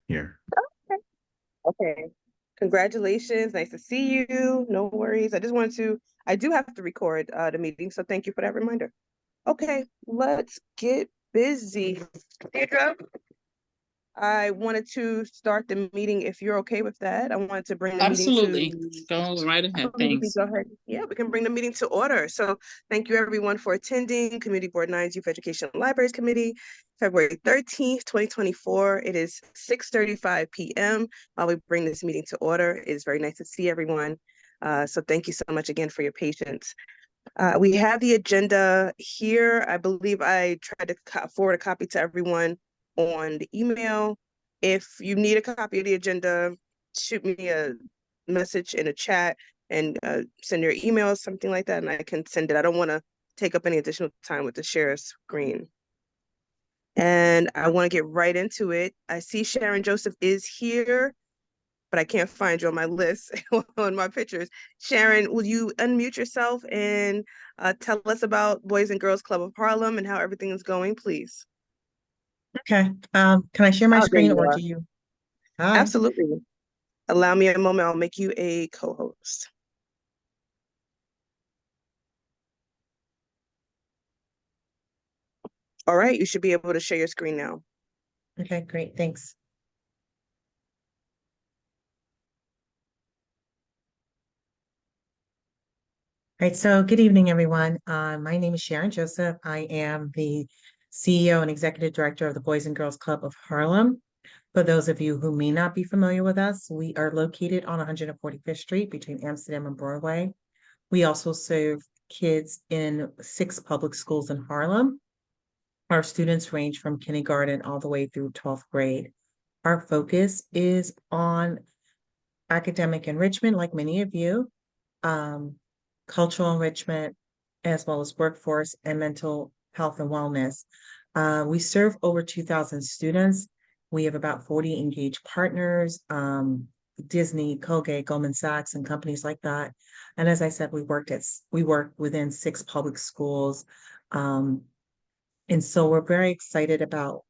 here. Okay. Okay. Congratulations. Nice to see you. No worries. I do have to record the meeting, so thank you for that reminder. Okay, let's get busy. Deirdre, I wanted to start the meeting if you're okay with that. I wanted to bring the meeting Absolutely. to Goes right ahead. absolutely, we can Thanks. go ahead. Yeah, we can bring the meeting to order. So thank you everyone for attending Community Board Nine's Youth Education Libraries Committee, February 13th, 2024. It is 6:35 p.m. while we bring this meeting to order. It is very nice to see everyone. So thank you so much again for your patience. We have the agenda here. I believe I tried to forward a copy to everyone on the email. If you need a copy of the agenda, shoot me a message in a chat and send your email, something like that, and I can send it. I don't want to take up any additional time with the share screen. And I want to get right into it. I see Sharon Joseph is here, but I can't find you on my list on my pictures. Sharon, will you unmute yourself and tell us about Boys and Girls Club of Harlem and how everything is going, please? Okay. Can I share my Oh, there screen you or are. do you? Hi. Absolutely. Allow me a moment. I'll make you a co-host. All right, you should be able to share your screen now. Okay, great. Thanks. All right. So good evening, everyone. My name is Sharon Joseph. I am the CEO and Executive Director of the Boys and Girls Club of Harlem. For those of you who may not be familiar with us, we are located on 145th Street between Amsterdam and Broadway. We also serve kids in 6 public schools in Harlem. Our students range from kindergarten all the way through 12th grade. Our focus is on academic enrichment, like many of you, um, cultural enrichment, as well as workforce and mental health and wellness. We serve over 2,000 students. We have about 40 engaged partners, Disney, Colgate, Goldman Sachs, and companies like that. And as I said, we work within 6 public schools. Um, and so we're very excited about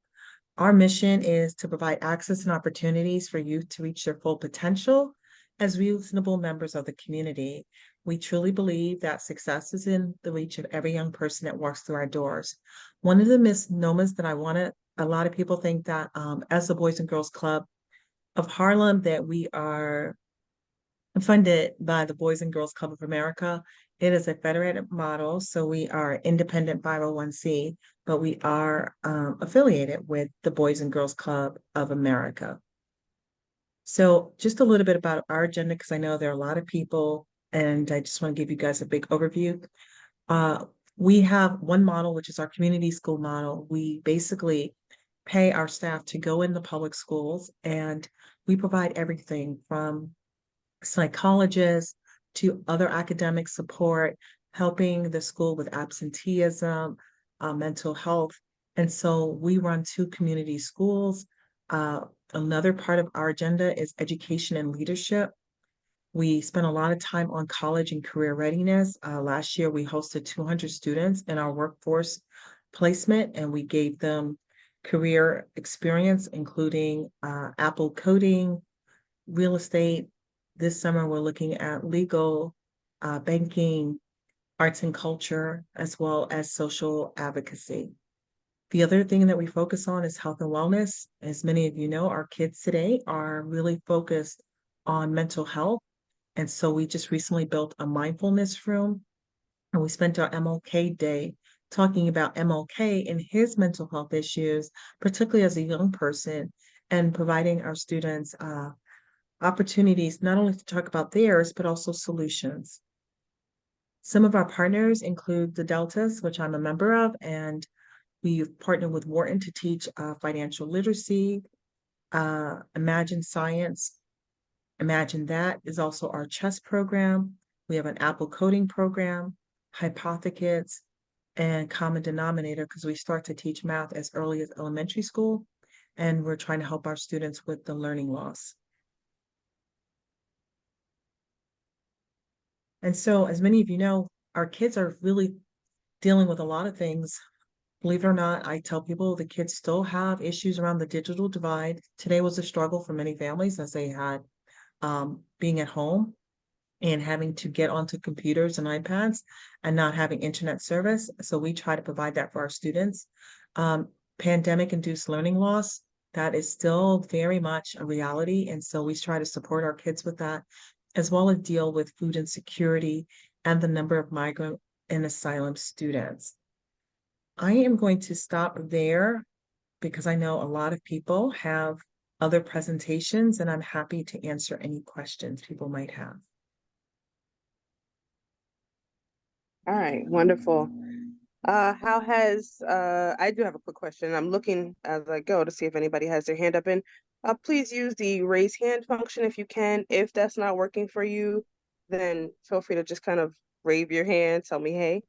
our mission is to provide access and opportunities for youth to reach their full potential as reasonable members of the community. We truly believe that success is in the reach of every young person that walks through our doors. One of the misnomers that a lot of people think that as the Boys and Girls Club of Harlem, that we are funded by the Boys and Girls Club of America. It is a federated model, so we are independent 501c, but we are affiliated with the Boys and Girls Club of America. So just a little bit about our agenda, because I know there are a lot of people, and I just want to give you guys a big overview. Uh, we have one model, which is our community school model. We basically pay our staff to go in the public schools, and we provide everything from psychologists to other academic support, helping the school with absenteeism, mental health. And so we run 2 community schools. Uh, Another part of our agenda is education and leadership. We spent a lot of time on college and career readiness. Last year, we hosted 200 students in our workforce placement, and we gave them career experience, including Apple coding, real estate. This summer, we're looking at legal, banking, arts and culture, as well as social advocacy. The other thing that we focus on is health and wellness. As many of you know, our kids today are really focused on mental health. And so we just recently built a mindfulness room, and we spent our MLK Day talking about MLK and his mental health issues, particularly as a young person, and providing our students opportunities not only to talk about theirs, but also solutions. Some of our partners include the Deltas, which I'm a member of, and we've partnered with Wharton to teach financial literacy, Imagine Science. Imagine That is also our chess program. We have an Apple coding program, Hypothetics, and Common Denominator, because we start to teach math as early as elementary school, and we're trying to help our students with the learning loss. And so, as many of you know, our kids are really dealing with a lot of things believe it or not, I tell people the kids still have issues around the digital divide. Today was a struggle for many families as they had being at home and having to get onto computers and iPads and not having internet service. So we try to provide that for our students. Um, Pandemic-induced learning loss, that is still very much a reality. And so we try to support our kids with that, as well as deal with food insecurity and the number of migrant and asylum students. I am going to stop there because I know a lot of people have other presentations, and I'm happy to answer any questions people might have. All right, wonderful. How has I do have a quick question. I'm looking as I go to see if anybody has their hand up, and please use the raise hand function if you can. If that's not working for you, then feel free to just kind of wave your hand, tell me hey.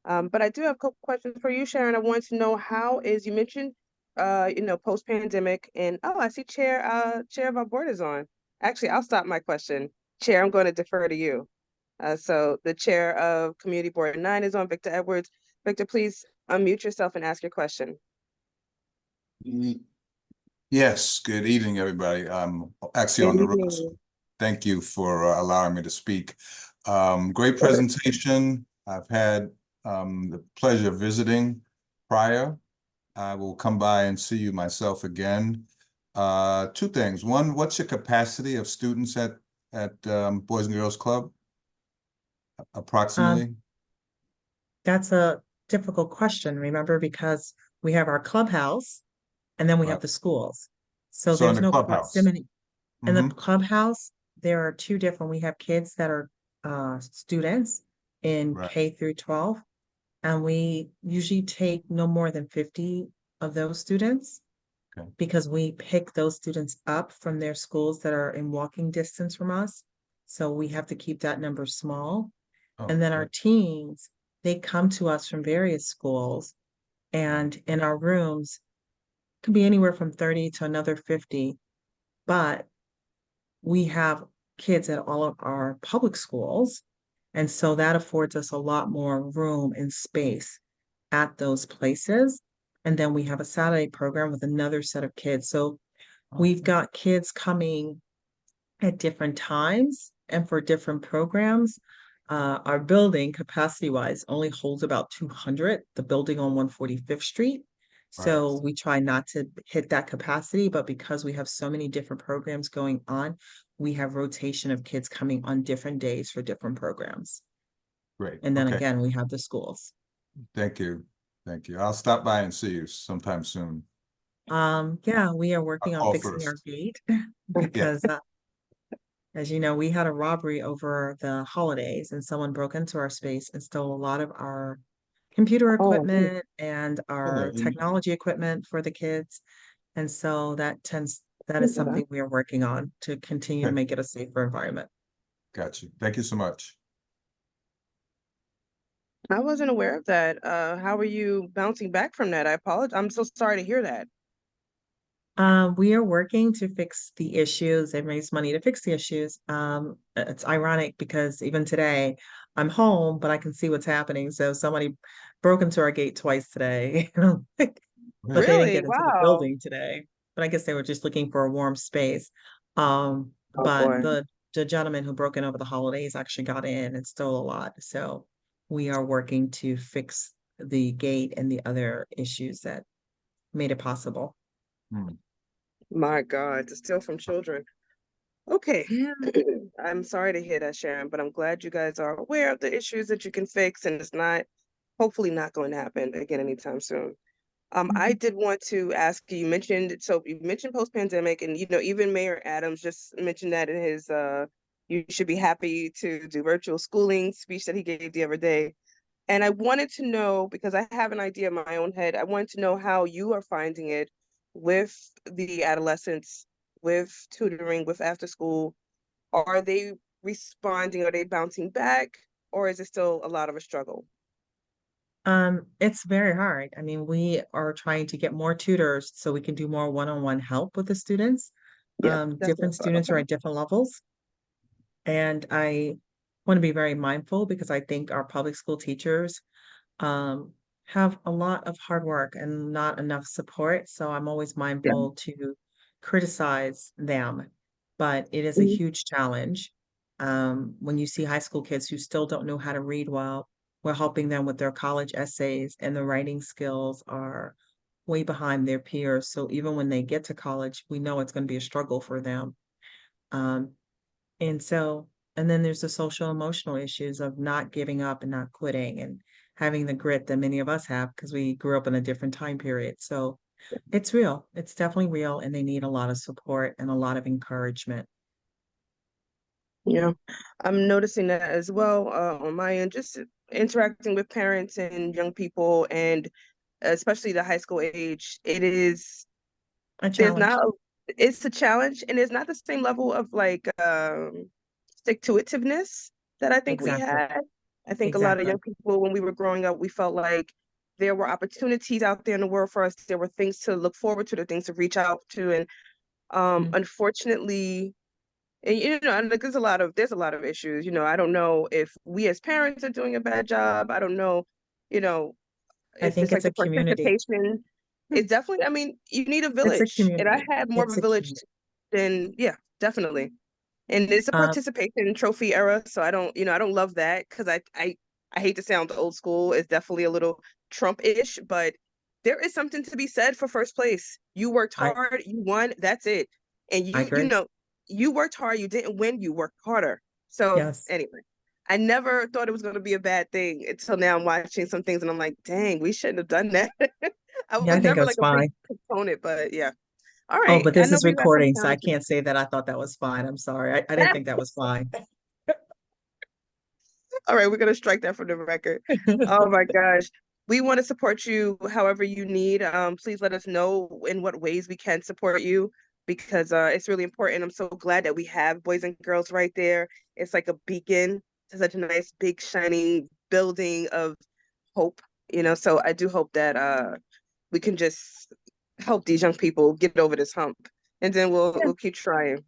But I do have a couple questions for you, Sharon. I want to know how is you mentioned post-pandemic, and oh, I see Chair of our board is on. Actually, I'll stop my question. Chair, I'm going to defer to you. So the chair of Community Board 9 is on, Victor Edwards. Victor, please unmute yourself and ask your question. Yes, good evening, everybody. I'm actually Good on the road, so evening. thank you for allowing me to speak. Great presentation. I've had the pleasure of visiting prior. I will come by and see you myself again. Two things. One, what's your capacity of students at Boys and Girls Club, approximately? That's a difficult question, remember, because we have our clubhouse and then we have Right. the schools. So So in there's the no clubhouse. proximity. In the clubhouse, there are two different, we have kids that are students in Right. K through 12, and we usually take no more than 50 of those students. Okay. Because we pick those students up from their schools that are in walking distance from us. So we have to keep that number small. Oh, And then our great. teens, they come to us from various schools, and in our rooms can be anywhere from 30 to another 50. But we have kids at all of our public schools. And so that affords us a lot more room and space at those places. And then we have a Saturday program with another set of kids. So we've got kids coming at different times and for different programs. Our building, capacity-wise, only holds about 200, the building on 145th Street. Right. So we try not to hit that capacity, but because we have so many different programs going on, we have rotation of kids coming on different days for different programs. Great. And then Okay. again, we have the schools. Thank you. Thank you. I'll stop by and see you sometime soon. Yeah, we are working I'll on call fixing our first. gate Yeah. because as you know, we had a robbery over the holidays and someone broke into our space and stole a lot of our computer Oh, equipment and Oh, I our didn't know. technology equipment for the kids. And so that is okay. something we are working on to continue to Okay. make it a safer environment. Got you. Thank you so much. I wasn't aware of that. How are you bouncing back from that? I apologize. I'm so sorry to hear that. We are working to fix the issues and raise money to fix the issues. It's ironic because even today I'm home, but I can see what's happening. So somebody broke into our gate twice today, but they Really? didn't Really? get into the Wow. building today. But I guess they were just looking for a warm space. Oh But boy. the gentleman who broke in over the holidays actually got in and stole a lot. So we are working to fix the gate and the other issues that made it possible. Hmm. My God, to steal from children. Okay. Yeah. I'm sorry to hear that, Sharon, but I'm glad you guys are aware of the issues that you can fix, and it's not, hopefully not going to happen again anytime soon. I did want to ask you, you mentioned post-pandemic, and even Mayor Adams just mentioned that in his you should be happy to do virtual schooling speech that he gave the other day. And I wanted to know, because I have an idea in my own head, I wanted to know how you are finding it with the adolescents, with tutoring, with after school. Are they responding? Are they bouncing back? Or is it still a lot of a struggle? It's very hard. I mean, we are trying to get more tutors so we can do more one-on-one help with the students. Yep, that's what Different I thought. students are Okay. at different levels. And I want to be very mindful because I think our public school teachers um, have a lot of hard work and not enough support. So I'm always Yeah. mindful to criticize them, but it is a Mhm. huge challenge. When you see high school kids who still don't know how to read well, we're helping them with their college essays, and the writing skills are way behind their peers. So even when they get to college, we know it's going to be a struggle for them. Um, and so, and then there's the social emotional issues of not giving up and not quitting and having the grit that many of us have because we grew up in a different time period. So it's real. It's definitely real, and they need a lot of support and a lot of encouragement. Yeah, I'm noticing that as well on my end, just interacting with parents and young people, and especially the high school age. A There's challenge. not, it's a challenge, and it's not the same level of like stick to itiveness that I think we Exactly. had. I think a lot of Exactly. young people, when we were growing up, we felt like there were opportunities out there in the world for us. There were things to look forward to, the things to reach out to, and Mm. unfortunately, and and like, there's a lot of issues. I don't know if we as parents are doing a bad job. I don't know, you know, I if think it's like it's the a community. participation. Hmm. It's definitely, I mean, you need a It's a village, and I community. had more of It's a a village community. than, yeah, definitely. And it's a Um, participation trophy era, so I don't love that because I hate to sound old school. It's definitely a little Trump-ish, but there is something to be said for first place. You worked I hard, you won, that's it. And I you agree. know, you worked hard, you didn't win, you worked harder. So Yes. anyway, I never thought it was going to be a bad thing until now I'm watching some things and I'm like, dang, we shouldn't have done that. I Yeah, I was think it never was like a big fine. component, but yeah. All Oh, right. but I this know is we got some recording, so I challenges. can't say that I thought that was fine. I'm sorry. I didn't think that was fine. All right, we're gonna strike that from the record. Oh my gosh. We want to support you however you need. Please let us know in what ways we can support you because it's really important. I'm so glad that we have boys and girls right there. It's like a beacon to such a nice, big, shining building of hope, So I do hope that we can just help these young people get over this hump, and then we'll keep trying.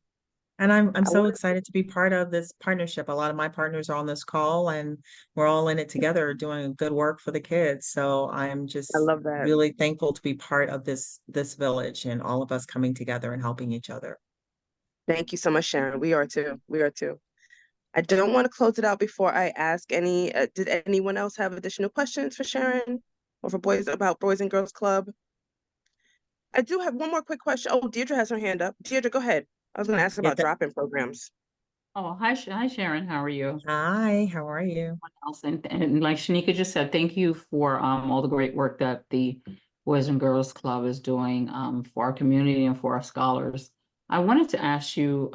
And I'm I so want excited to be part of this partnership. A lot of my partners are on this call, and we're all in it together doing good work for the kids. So I'm I just love that. really thankful to be part of this village and all of us coming together and helping each other. Thank you so much, Sharon. We are too. We are too. I don't want to close it out before I ask any. Did anyone else have additional questions for Sharon or for Boys and Girls Club? I do have one more quick question. Oh, Deirdre has her hand up. Deirdre, go ahead. I was going to ask Yeah, about drop-in programs. Oh, hi Sharon, how are you? hi, how are you? Everyone else, and like Shanika just said, thank you for all the great work that the Boys and Girls Club is doing for our community and for our scholars. I wanted to ask you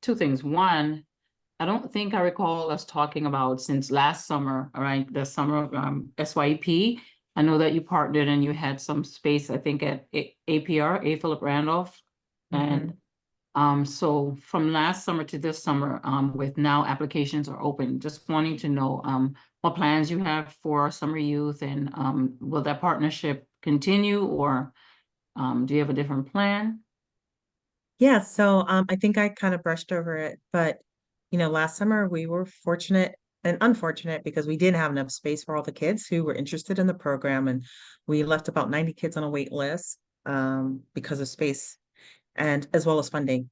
two things. One, I don't think I recall us talking about since last summer, all right, the summer of SYEP. I know that you partnered and you had some space, I think at APR, A. Philip Randolph. And so from last summer to this summer, with now applications are open, just wanting to know what plans you have for summer youth, and will that partnership continue, or do you have a different plan? Yeah, so I think I kind of brushed over it, but last summer we were fortunate and unfortunate because we didn't have enough space for all the kids who were interested in the program, and we left about 90 kids on a wait list because of space and as well as funding.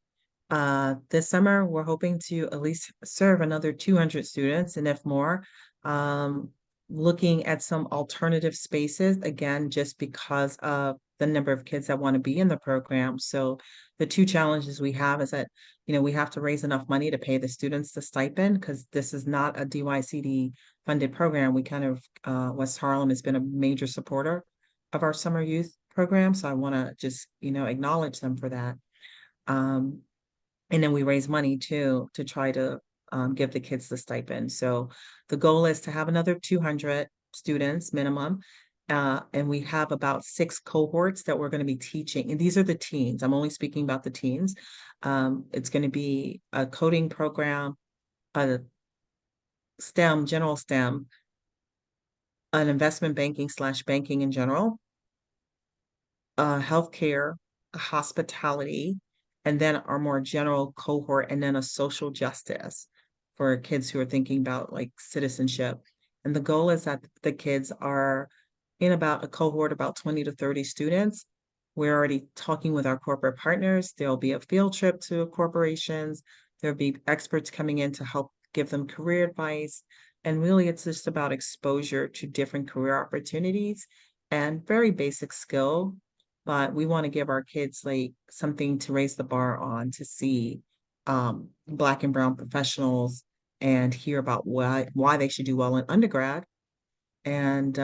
This summer, we're hoping to at least serve another 200 students, and if more, um, looking at some alternative spaces, again, just because of the number of kids that want to be in the program. So the two challenges we have is that, we have to raise enough money to pay the students the stipend because this is not a DYCD funded program. We kind of, West Harlem has been a major supporter of our summer youth program. So I want to just, acknowledge them for that. Um, and then we raise money too to try to give the kids the stipend. So the goal is to have another 200 students minimum. And we have about 6 cohorts that we're going to be teaching. And these are the teens. I'm only speaking about the teens. It's going to be a coding program, a STEM, general STEM, an investment banking/banking in general, healthcare, hospitality, and then our more general cohort, and then a social justice for kids who are thinking about like citizenship. And the goal is that the kids are in about a cohort, about 20 to 30 students. We're already talking with our corporate partners. There'll be a field trip to corporations. There'll be experts coming in to help give them career advice. And really, it's just about exposure to different career opportunities and very basic skill. But we want to give our kids like something to raise the bar on, to see Black and brown professionals and hear about why they should do well in undergrad, and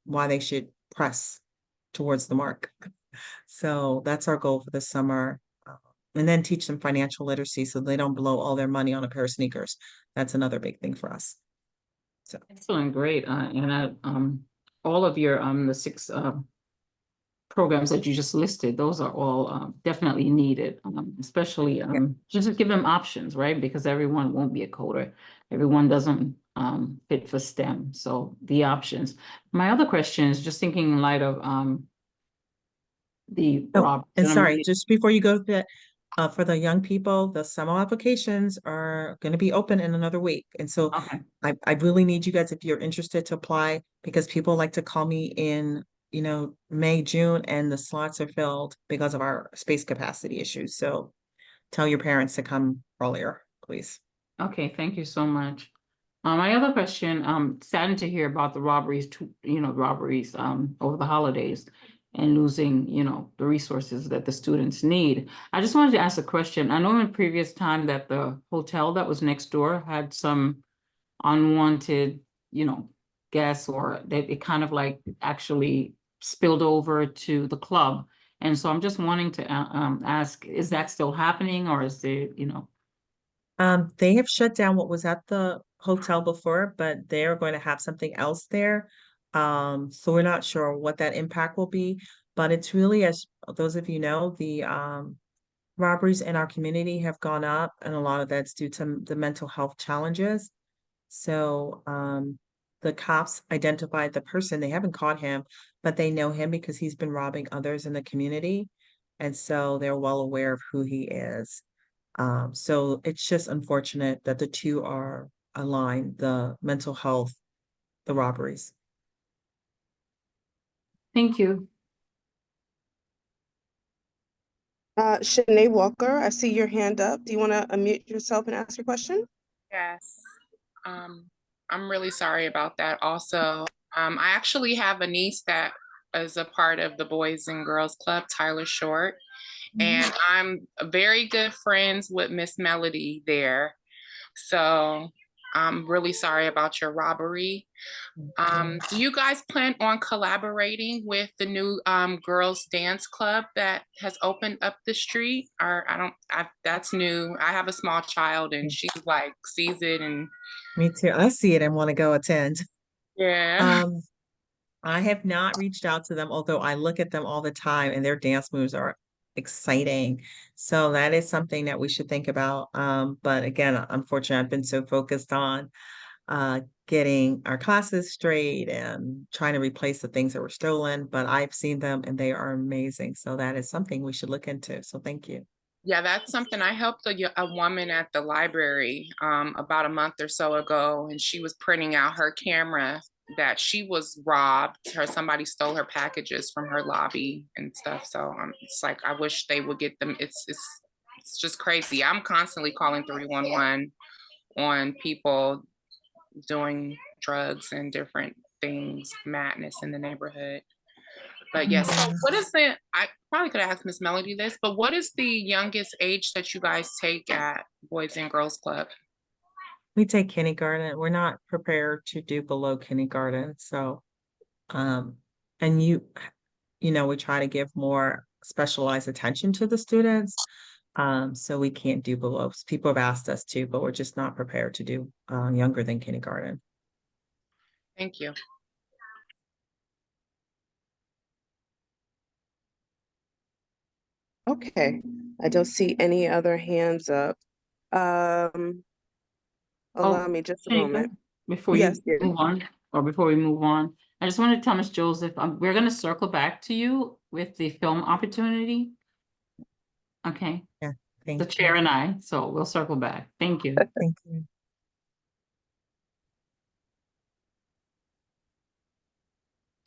why they should press towards the mark. So that's our goal for the summer. And then teach them financial literacy so they don't blow all their money on a pair of sneakers. That's another big thing for us. So Excellent, great. And all of your the 6 programs that you just listed, those are all definitely needed, especially just to give them options, right? Because everyone won't be a coder. Everyone doesn't fit for STEM. So the options. My other question is just thinking in light of the oh, and sorry, just before you go to that, for the young people, the summer applications are going to be open in another week. And so Okay. I really need you guys, if you're interested, to apply, because people like to call me in, May, June, and the slots are filled because of our space capacity issues. So tell your parents to come earlier, please. Okay, thank you so much. My other question, saddened to hear about the robberies, over the holidays and losing, the resources that the students need. I just wanted to ask a question. I know in previous time that the hotel that was next door had some unwanted, guests, or that it kind of like actually spilled over to the club. And so I'm just wanting to ask, is that still happening, or is there, They have shut down what was at the hotel before, but they're going to have something else there. So we're not sure what that impact will be, but it's really, as those of you know, the robberies in our community have gone up, and a lot of that's due to the mental health challenges. So the cops identified the person. They haven't caught him, but they know him because he's been robbing others in the community. And so they're well aware of who he is. So it's just unfortunate that the two are aligned, the mental health, the robberies. thank you. Shanae Walker, I see your hand up. Do you want to unmute yourself and ask your question? Yes. I'm really sorry about that also. I actually have a niece that is a part of the Boys and Girls Club, Tyler Short, and I'm very good friends with Miss Melody there. So I'm really sorry about your robbery. Do you guys plan on collaborating with the new girls dance club that has opened up the street? Or that's new. I have a small child and she like sees it and Me too. I see it and want to go attend. yeah. I have not reached out to them, although I look at them all the time and their dance moves are exciting. So that is something that we should think about. But again, unfortunately, I've been so focused on getting our classes straight and trying to replace the things that were stolen. But I've seen them and they are amazing. So that is something we should look into. So thank you. Yeah, that's something. I helped a woman at the library about a month or so ago, and she was printing out her camera that she was robbed. Somebody stole her packages from her lobby and stuff. So it's like, I wish they would get them. It's just crazy. I'm constantly calling 311 on people doing drugs and different things, madness in the neighborhood. But yes, so what is I probably could ask Miss Melody this, but what is the youngest age that you guys take at Boys and Girls Club? We take kindergarten. We're not prepared to do below kindergarten. So, and we try to give more specialized attention to the students. So we can't do below. People have asked us to, but we're just not prepared to do younger than kindergarten. Thank you. Okay, I don't see any other hands up. Allow me just a Shanika, moment. Before Yes, you yes. move on, or before we move on, I just wanted to tell Ms. Joseph, we're going to circle back to you with the film opportunity. Okay. Yeah, thank The you. chair and I, so we'll circle back. Thank you. Thank you.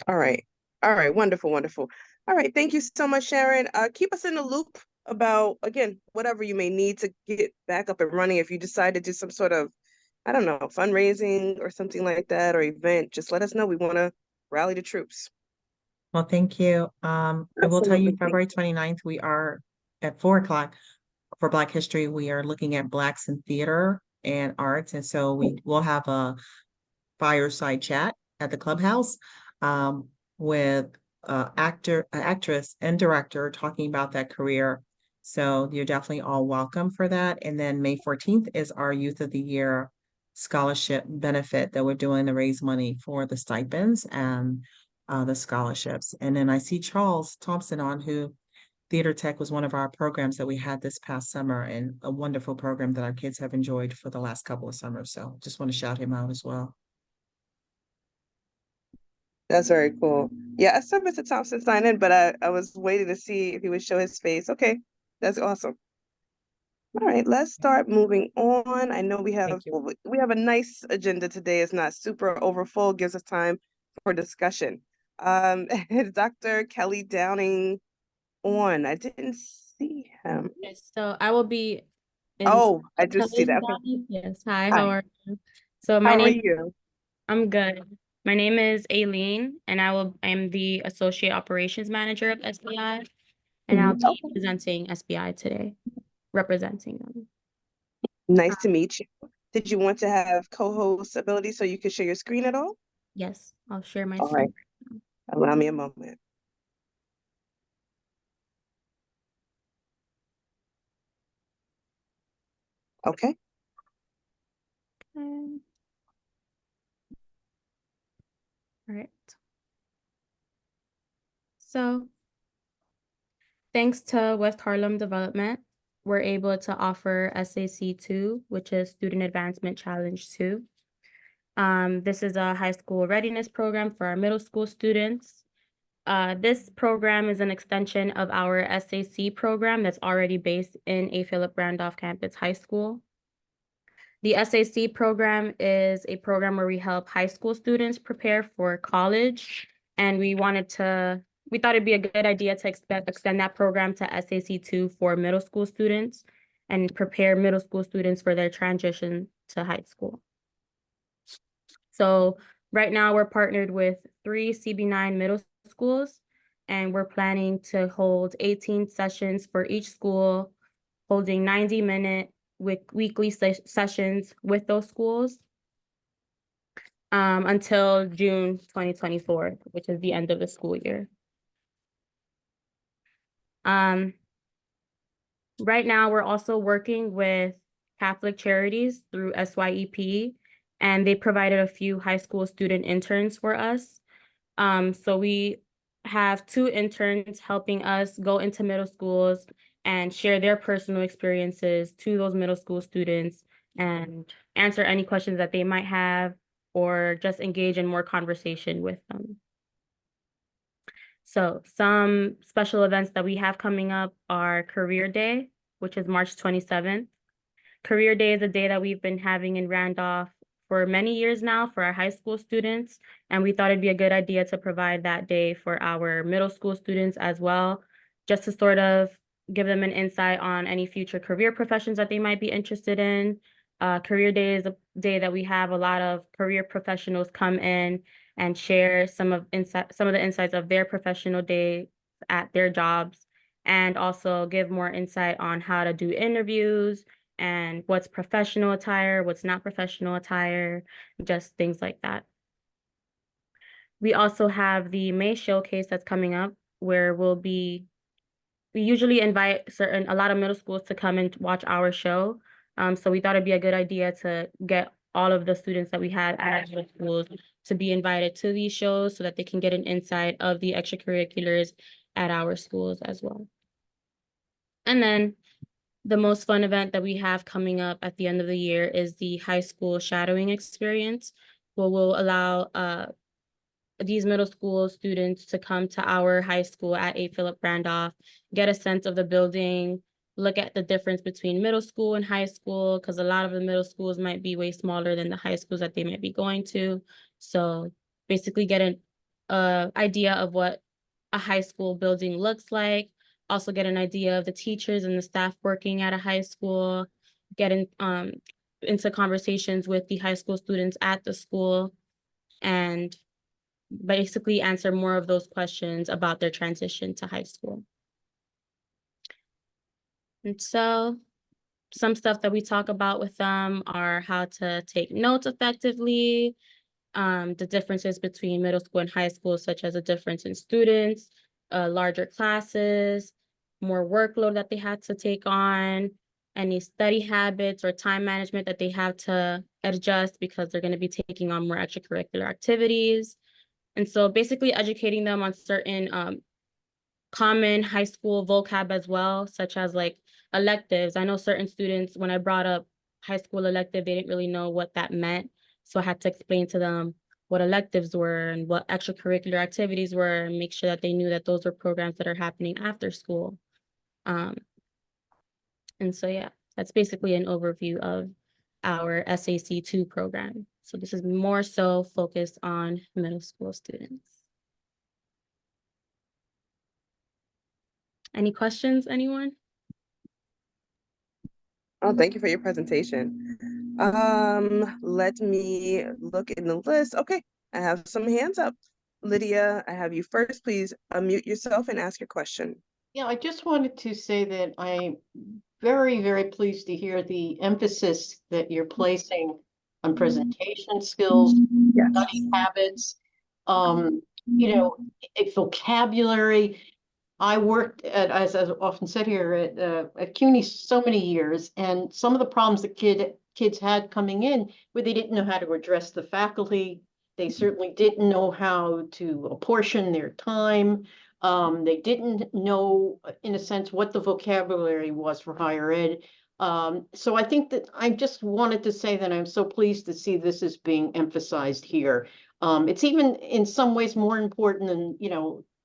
All right. All right, wonderful, wonderful. All right, thank you so much, Sharon. Keep us in the loop about, again, whatever you may need to get back up and running. If you decide to do some sort of, I don't know, fundraising or something like that, or event, just let us know. We want to rally the troops. Well, thank you. I will tell you, Absolutely. February 29th, we are at 4 o'clock for Black History. We are looking at Blacks in theater and arts. And so we will have a fireside chat at the clubhouse with actress and director talking about that career. So you're definitely all welcome for that. And then May 14th is our Youth of the Year scholarship benefit that we're doing to raise money for the stipends and the scholarships. And then I see Charles Thompson on, who Theater Tech was one of our programs that we had this past summer, and a wonderful program that our kids have enjoyed for the last couple of summers. So just want to shout him out as well. That's very cool. Yeah, I saw Mr. Thompson sign in, but I was waiting to see if he would show his face. Okay, that's awesome. All right, let's start moving on. I know we have Thank you. we have a nice agenda today. It's not super overfull, gives us time for discussion. Dr. Kelly Downing on. I didn't see him. Yes, so I will be in. Oh, I do see Kelly that. Okay. Downing. Yes, hi, Hi. how are you? So my How are name, you? I'm good. My name is Aileen, and I'm the Associate Operations Manager of SBI, and I'll be Okay. presenting SBI today, representing them. Nice to meet you. Did you want to have co-host ability so you could share your screen at all? Yes, I'll share my All right. screen. Allow me a moment. Okay. Okay. All right. So thanks to West Harlem Development, we're able to offer SAC 2, which is Student Advancement Challenge 2. This is a high school readiness program for our middle school students. This program is an extension of our SAC program that's already based in A. Philip Randolph Campus High School. The SAC program is a program where we help high school students prepare for college, and we thought it'd be a good idea to extend that program to SAC 2 for middle school students and prepare middle school students for their transition to high school. So right now we're partnered with 3 CB9 middle schools, and we're planning to hold 18 sessions for each school, holding 90-minute weekly sessions with those schools until June 2024, which is the end of the school year. Right now, we're also working with Catholic Charities through SYEP, and they provided a few high school student interns for us. So we have 2 interns helping us go into middle schools and share their personal experiences to those middle school students and answer any questions that they might have or just engage in more conversation with them. So some special events that we have coming up are Career Day, which is March 27th. Career Day is a day that we've been having in Randolph for many years now for our high school students, and we thought it'd be a good idea to provide that day for our middle school students as well, just to sort of give them an insight on any future career professions that they might be interested in. Career Day is a day that we have a lot of career professionals come in and share some of the insights of their professional day at their jobs, and also give more insight on how to do interviews and what's professional attire, what's not professional attire, just things like that. We also have the May Showcase that's coming up, where we usually invite a lot of middle schools to come and watch our show. So we thought it'd be a good idea to get all of the students that we had at our middle schools to be invited to these shows so that they can get an insight of the extracurriculars at our schools as well. And then the most fun event that we have coming up at the end of the year is the high school shadowing experience, where we'll allow these middle school students to come to our high school at A. Philip Randolph, get a sense of the building, look at the difference between middle school and high school, because a lot of the middle schools might be way smaller than the high schools that they might be going to. So basically get a idea of what a high school building looks like, also get an idea of the teachers and the staff working at a high school, get into conversations with the high school students at the school, and basically answer more of those questions about their transition to high school. And so some stuff that we talk about with them are how to take notes effectively, the differences between middle school and high school, such as a difference in students, larger classes, more workload that they had to take on, any study habits or time management that they have to adjust because they're going to be taking on more extracurricular activities. And so basically educating them on certain common high school vocab as well, such as like electives. I know certain students, when I brought up high school elective, they didn't really know what that meant. So I had to explain to them what electives were and what extracurricular activities were, and make sure that they knew that those were programs that are happening after school. And so, yeah, that's basically an overview of our SAC2 program. So this is more so focused on middle school students. Any questions, anyone? Oh, thank you for your presentation. Let me look in the list. Okay, I have some hands up. Lydia, I have you first. Please unmute yourself and ask your question. Yeah, I just wanted to say that I'm very, very pleased to hear the emphasis that you're placing on presentation skills, Yes. study habits, you know, vocabulary. I worked at, as often said here, at CUNY so many years, and some of the problems that kids had coming in, where they didn't know how to address the faculty, they certainly didn't know how to apportion their time. They didn't know, in a sense, what the vocabulary was for higher ed. So I think that I just wanted to say that I'm so pleased to see this is being emphasized here. It's even in some ways more important than,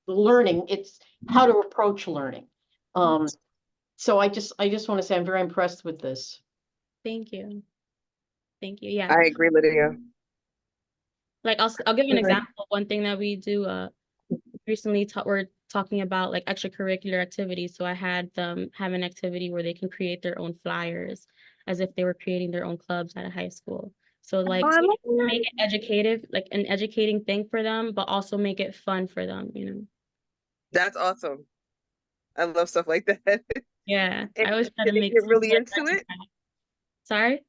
the learning. It's how to approach learning. So I just want to say I'm very impressed with this. Thank you. Thank you. Yeah. I agree, Lydia. Like I'll give an Okay. example. One thing that we do recently we're talking about like extracurricular activities. So I had them have an activity where they can create their own flyers as if they were creating their own clubs at a high school. So like Oh, I love that. make it educative, like an educating thing for them, but also make it fun for them, That's awesome. I love stuff like that. Yeah. And I always try to did they make get stuff really that into it? Sorry?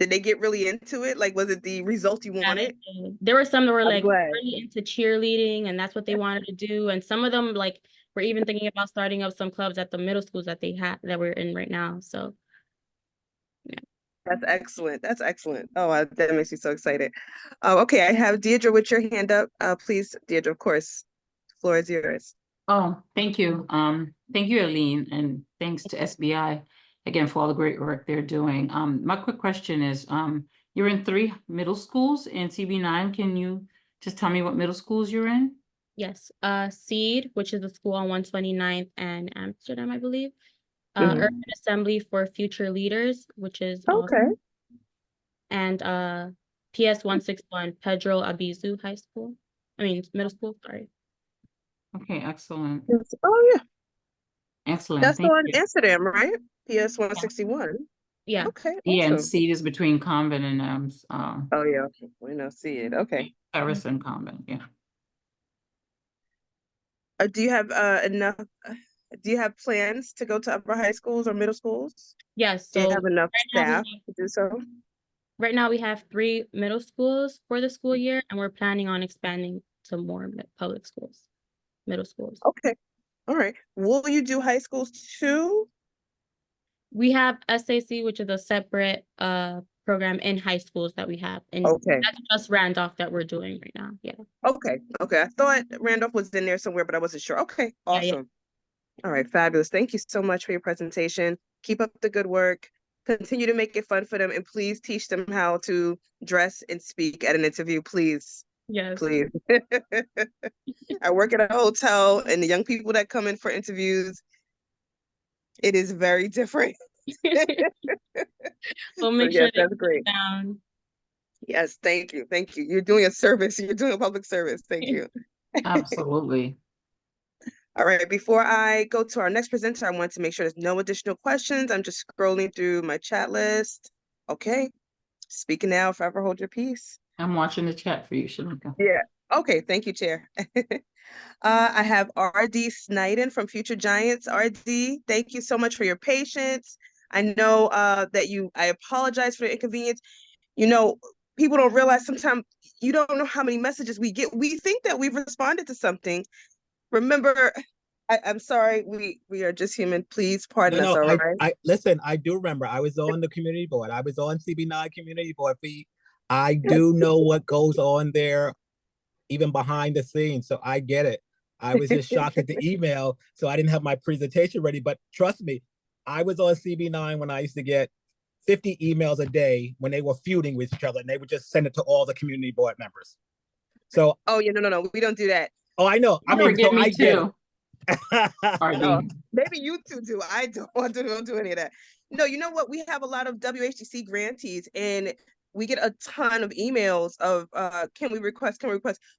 Did they get really into it? Like, was it the result you Yeah, wanted? there were some that were I'm like glad. really into cheerleading, and that's what they wanted to do. And some of them like were even thinking about starting up some clubs at the middle schools that we're in right now. So That's excellent. That's excellent. Oh, that makes me so excited. Okay, I have Deirdre with your hand up. Please, Deirdre, of course, the floor is yours. Oh, thank you. Thank you, Aline, and thanks to SBI again for all the great work they're doing. My quick question is, you're in 3 middle schools in MCB9. Can you just tell me what middle schools you're in? yes, SEED, which is the school on 129th and Amsterdam, I believe. Mhm. Urban Assembly for Future Leaders, which is Okay. awesome. And PS 161 Pedro Abizu High School. I mean middle school, sorry. Okay, excellent. Yes. Oh, yeah. Excellent. That's Thank on you. Amsterdam, right? PS 161. Yeah. Okay, Yeah, and awesome. seed is between Convent and Oh, yeah. We know, see it. Okay. Paris and Convent, yeah. Do you have do you have plans to go to upper high schools or middle schools? Yes, Do you so have enough now we staff to do so? right now we have 3 middle schools for the school year, and we're planning on expanding to more public schools, middle schools. Okay. All right. Will you do high schools too? We have SAC, which is a separate program in high schools that we have, and Okay. that's just Randolph that we're doing right now. Yeah. Okay. Okay. I thought Randolph was in there somewhere, but I wasn't sure. Okay. Yeah, yeah. Awesome. All right. Fabulous. Thank you so much for your presentation. Keep up the good work. Continue to make it fun for them, and please teach them how to dress and speak at an interview, please. Yes. Please. I work at a hotel, and the young people that come in for interviews, it is very different. We'll So make yes, sure they that's sit great. down. Yes, thank you. Thank you. You're doing a service. You're doing a public service. Thank you. Absolutely. All right, before I go to our next presenter, I want to make sure there's no additional questions. I'm just scrolling through my chat list. Okay, speaking now, forever hold your peace. I'm watching the chat for you, Shanika. Yeah. Okay, thank you, Chair. I have RD Sniden from Future Giants. RD, thank you so much for your patience. I know I apologize for the inconvenience. You know, people don't realize sometimes you don't know how many messages we get. We think that we've responded to something. Remember, I'm sorry, we are just human. Please pardon us, all right? I listen, I do remember. I was on the community board. I was on CB9 community board. I do know what goes on there, even behind the scenes. So I get it. I was just shocked at the email, so I didn't have my presentation ready. But trust me, I was on CB9 when I used to get 50 emails a day when they were feuding with each other, and they would just send it to all the community board members. So, Oh yeah, no, we don't do that. oh, I know. I Don't mean, forget so me I get too. it. No, maybe you two do. I don't do any of that. No, you know what? We have a lot of WHDC grantees, and we get a ton of emails of can we request?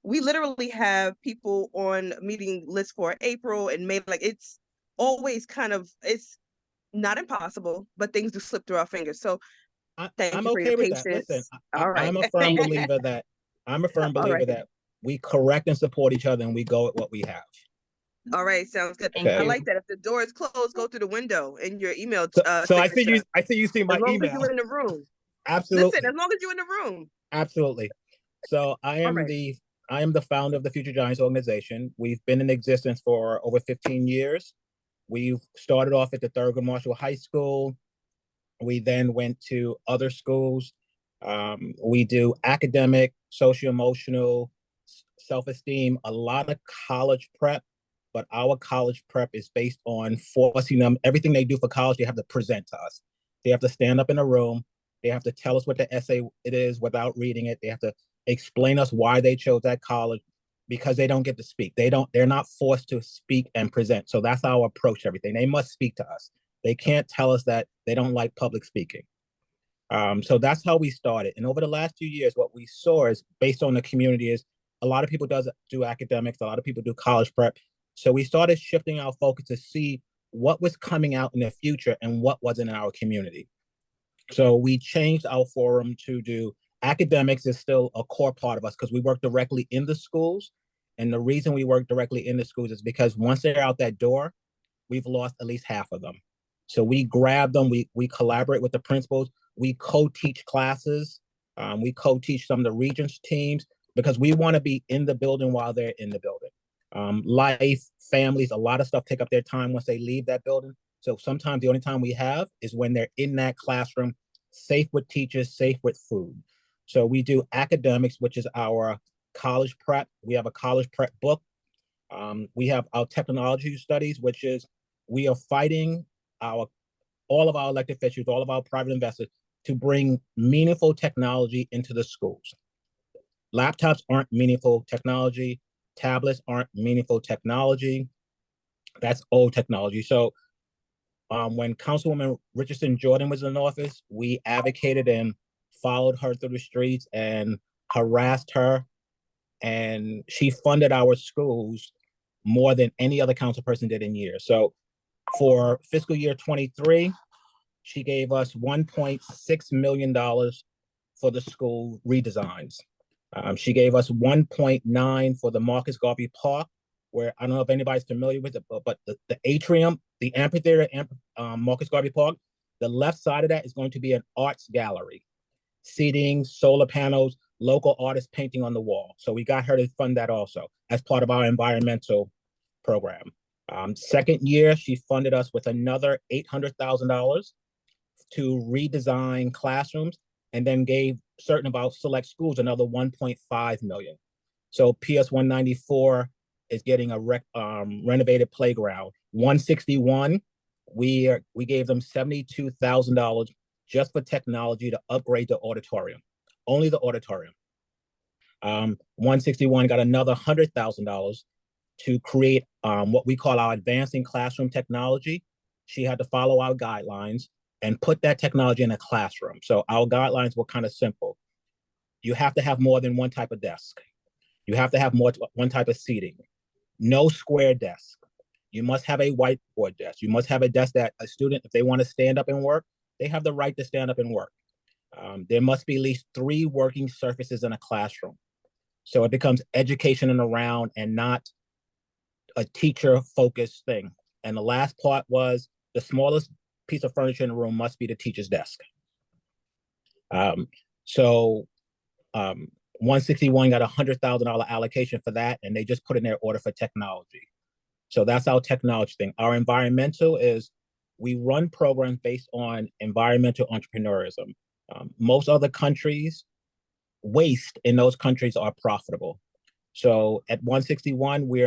We literally have people on meeting lists for April and May. Like it's always it's not impossible, but things do slip through our fingers. So thank I'm you for your okay with that. patience. Listen, All right. I'm a firm believer that All right. we correct and support each other, and we go at what we have. All right, sounds good. Thank I you. like that. If the door is closed, go through the window in your email So I signature. see you see my as long email. as you're in the room. Absolutely. Listen, as long as you're in the room. Absolutely. So I am right. the founder of the Future Giants organization. We've been in existence for over 15 years. We've started off at the Thurgood Marshall High School. We then went to other schools. We do academic, socio-emotional, self-esteem, a lot of college prep, but our college prep is based on forcing them, everything they do for college, they have to present to us. They have to stand up in a room. They have to tell us what the essay it is without reading it. They have to explain us why they chose that college, because they don't get to speak. They're not forced to speak and present. So that's our approach to everything. They must speak to us. They can't tell us that they don't like public speaking. So that's how we started. And over the last few years, what we saw is based on the community is a lot of people do academics, a lot of people do college prep. So we started shifting our focus to see what was coming out in the future and what wasn't in our community. So we changed our forum to do academics is still a core part of us because we work directly in the schools. And the reason we work directly in the schools is because once they're out that door, we've lost at least half of them. So we grab them, we collaborate with the principals, we co-teach classes, we co-teach some of the Regents teams because we want to be in the building while they're in the building. Life, families, a lot of stuff take up their time once they leave that building. So sometimes the only time we have is when they're in that classroom, safe with teachers, safe with food. So we do academics, which is our college prep. We have a college prep book. We have our technology studies, which is we are fighting all of our elected officials, all of our private investors to bring meaningful technology into the schools. Laptops aren't meaningful technology. Tablets aren't meaningful technology. That's old technology. So when Councilwoman Richardson Jordan was in office, we advocated and followed her through the streets and harassed her. And she funded our schools more than any other council person did in years. So for fiscal year 23, she gave us $1.6 million for the school redesigns. She gave us 1.9 for the Marcus Garvey Park, where I don't know if anybody's familiar with it, but the atrium, the amphitheater, Marcus Garvey Park, the left side of that is going to be an arts gallery, seating, solar panels, local artists painting on the wall. So we got her to fund that also as part of our environmental program. Second year, she funded us with another $800,000 to redesign classrooms, and then gave certain about select schools another 1.5 million. So PS 194 is getting a renovated playground. 161, we gave them $72,000 just for technology to upgrade the auditorium, only the auditorium. 161 got another $100,000 to create what we call our advancing classroom technology. She had to follow our guidelines and put that technology in a classroom. So our guidelines were kind of simple. You have to have more than one type of desk. You have to have one type of seating. No square desk. You must have a whiteboard desk. You must have a desk that a student, if they want to stand up and work, they have the right to stand up and work. There must be at least 3 working surfaces in a classroom. So it becomes education and around and not a teacher-focused thing. And the last part was the smallest piece of furniture in the room must be the teacher's desk. 161 got a $100,000 allocation for that, and they just put in their order for technology. So that's our technology thing. Our environmental is we run programs based on environmental entrepreneurism. Most other countries, waste in those countries are profitable. So at 161, we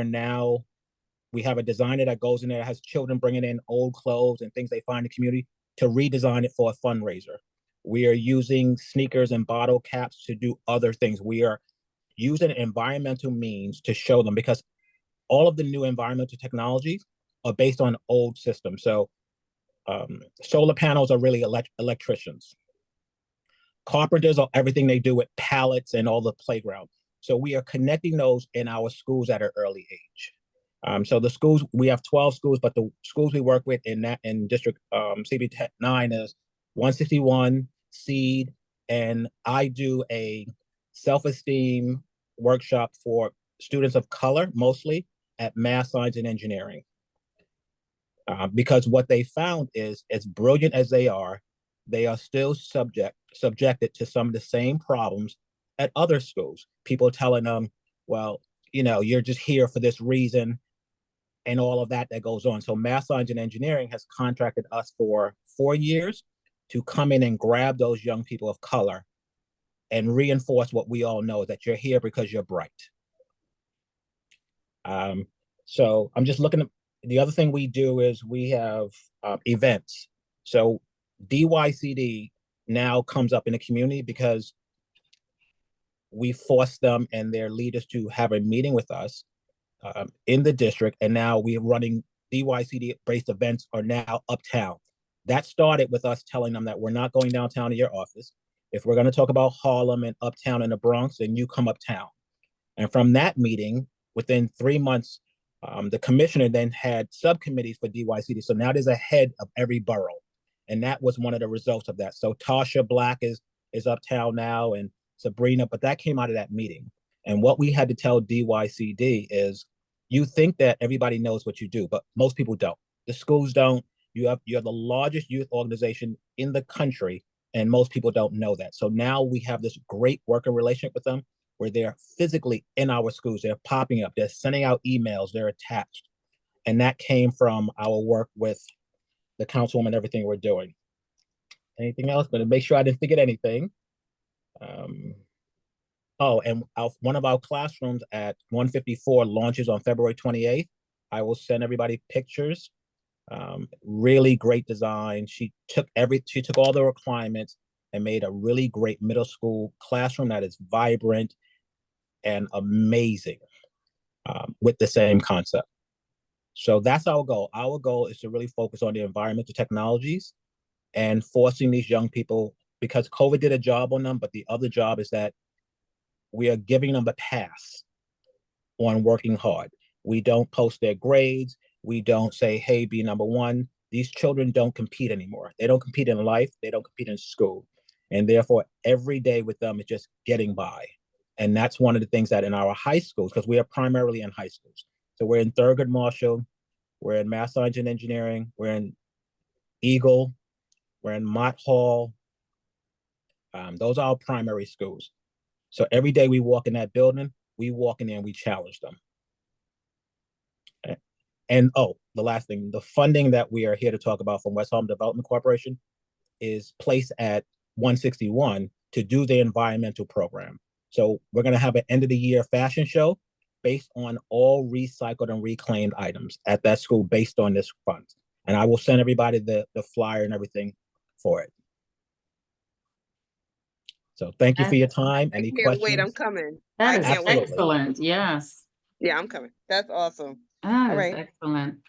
have a designer that goes in there that has children bringing in old clothes and things they find in the community to redesign it for a fundraiser. We are using sneakers and bottle caps to do other things. We are using environmental means to show them, because all of the new environmental technologies are based on old systems. So solar panels are really electricians. Carpenters are everything they do with pallets and all the playground. So we are connecting those in our schools at an early age. So the schools, we have 12 schools, but the schools we work with in District MCB9 is 161, SEED, and I do a self-esteem workshop for students of color, mostly at math, science, and engineering. Because what they found is, as brilliant as they are still subjected to some of the same problems at other schools. People telling them, well, you're just here for this reason, and all of that goes on. So math, science, and engineering has contracted us for 4 years to come in and grab those young people of color and reinforce what we all know, that you're here because you're bright. So I'm just looking at, the other thing we do is we have events. So DYCD now comes up in the community because we force them and their leaders to have a meeting with us in the district, and now we're running DYCD-based events are now uptown. That started with us telling them that we're not going downtown to your office. If we're going to talk about Harlem and uptown and the Bronx, then you come uptown. And from that meeting, within 3 months, the commissioner then had subcommittees for DYCD. So now there's a head of every borough. And that was one of the results of that. So Tasha Black is uptown now, and Sabrina, but that came out of that meeting. And what we had to tell DYCD is, you think that everybody knows what you do, but most people don't. The schools don't. You're the largest youth organization in the country, and most people don't know that. So now we have this great working relationship with them, where they're physically in our schools. They're popping up. They're sending out emails. They're attached. And that came from our work with the councilwoman and everything we're doing. Anything else? But to make sure I didn't forget anything. And one of our classrooms at 154 launches on February 28th. I will send everybody pictures. Really great design. She took all the requirements and made a really great middle school classroom that is vibrant and amazing with the same concept. So that's our goal. Our goal is to really focus on the environmental technologies and forcing these young people, because COVID did a job on them, but the other job is that we are giving them a pass on working hard. We don't post their grades. We don't say, hey, be number one. These children don't compete anymore. They don't compete in life. They don't compete in school. And therefore, every day with them is just getting by. And that's one of the things that in our high schools, because we are primarily in high schools. So we're in Thurgood Marshall, we're in Math, Science, and Engineering, we're in Eagle, we're in Mott Hall. Those are our primary schools. So every day we walk in that building, we walk in there and we challenge them. And the last thing, the funding that we are here to talk about from West Harlem Development Corporation is placed at 161 to do the environmental program. So we're going to have an end of the year fashion show based on all recycled and reclaimed items at that school based on this fund. And I will send everybody the flyer and everything for it. So thank you for your time. Any questions? Wait, I'm coming. That is can't wait. excellent. Yes. Yeah, I'm coming. That's awesome. That All is right. excellent.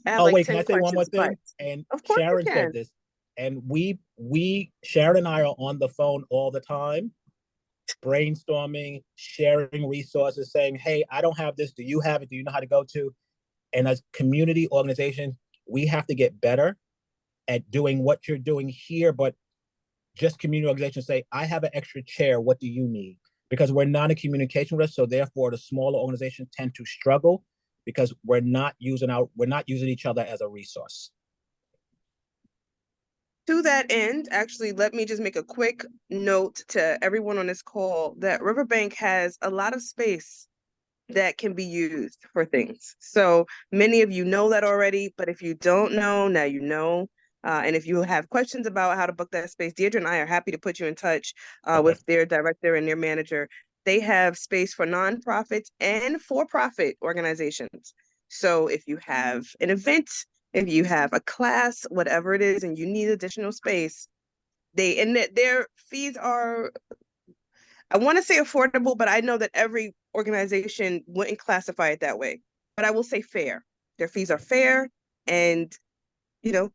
I have like wait, 10 can I say one more thing? questions, And of course you Sharon can. said this, and Sharon and I are on the phone all the time. brainstorming, sharing resources, saying, hey, I don't have this. Do you have it? Do you know how to go to? And as community organization, we have to get better at doing what you're doing here, but just community organizations say, I have an extra chair. What do you need? Because we're not in communication with us. So therefore the smaller organizations tend to struggle because we're not using each other as a resource. To that end, actually, let me just make a quick note to everyone on this call that Riverbank has a lot of space that can be used for things. So many of you know that already, but if you don't know, now you know. And if you have questions about how to book that space, Deirdre and I are happy to put you in touch with their director and their manager. They have space for nonprofits and for-profit organizations. So if you have an event, if you have a class, whatever it is, and you need additional space, their fees are, I want to say affordable, but I know that every organization wouldn't classify it that way. But I will say fair. Their fees are fair, and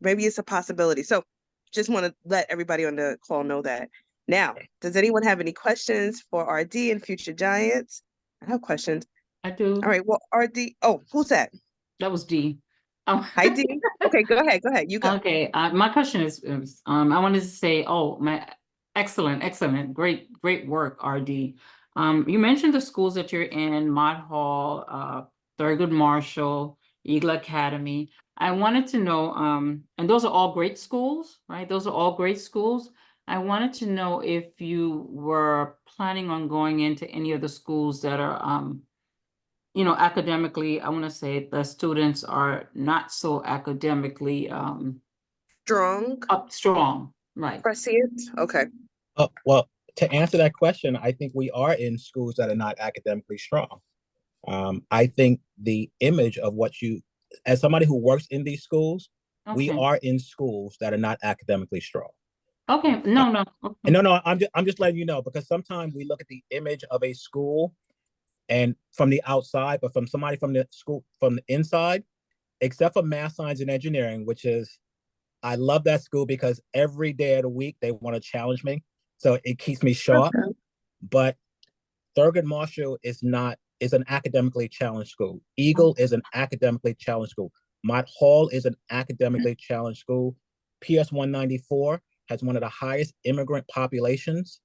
maybe it's a possibility. So just want to let everybody on the call know that. Now, does anyone have any questions for RD and Future Giants? I have questions. I do. All right, well, RD, oh, who's that? That was D. Hi, D. Okay, go ahead. You go. Okay, my question is, I wanted to say, excellent, great work, RD. You mentioned the schools that you're in, Mott Hall, Thurgood Marshall, Eagle Academy. I wanted to know, and those are all great schools, right? Those are all great schools. I wanted to know if you were planning on going into any of the schools that are, academically, I want to say the students are not so academically strong, right? Prescient. Okay. Well, to answer that question, I think we are in schools that are not academically strong. I think the image of as somebody who works in these schools, we are in schools that are not academically strong. Okay, no. Okay. No, I'm just letting you know, because sometimes we look at the image of a school and from the outside, but from somebody from the school, from the inside, except for math, science, and engineering, which is, I love that school because every day of the week they want to challenge me. So it keeps me sharp. Okay. But Thurgood Marshall is an academically challenged school. Eagle is an academically challenged school. Mott Hall is an academically challenged school. PS 194 has one of the highest immigrant populations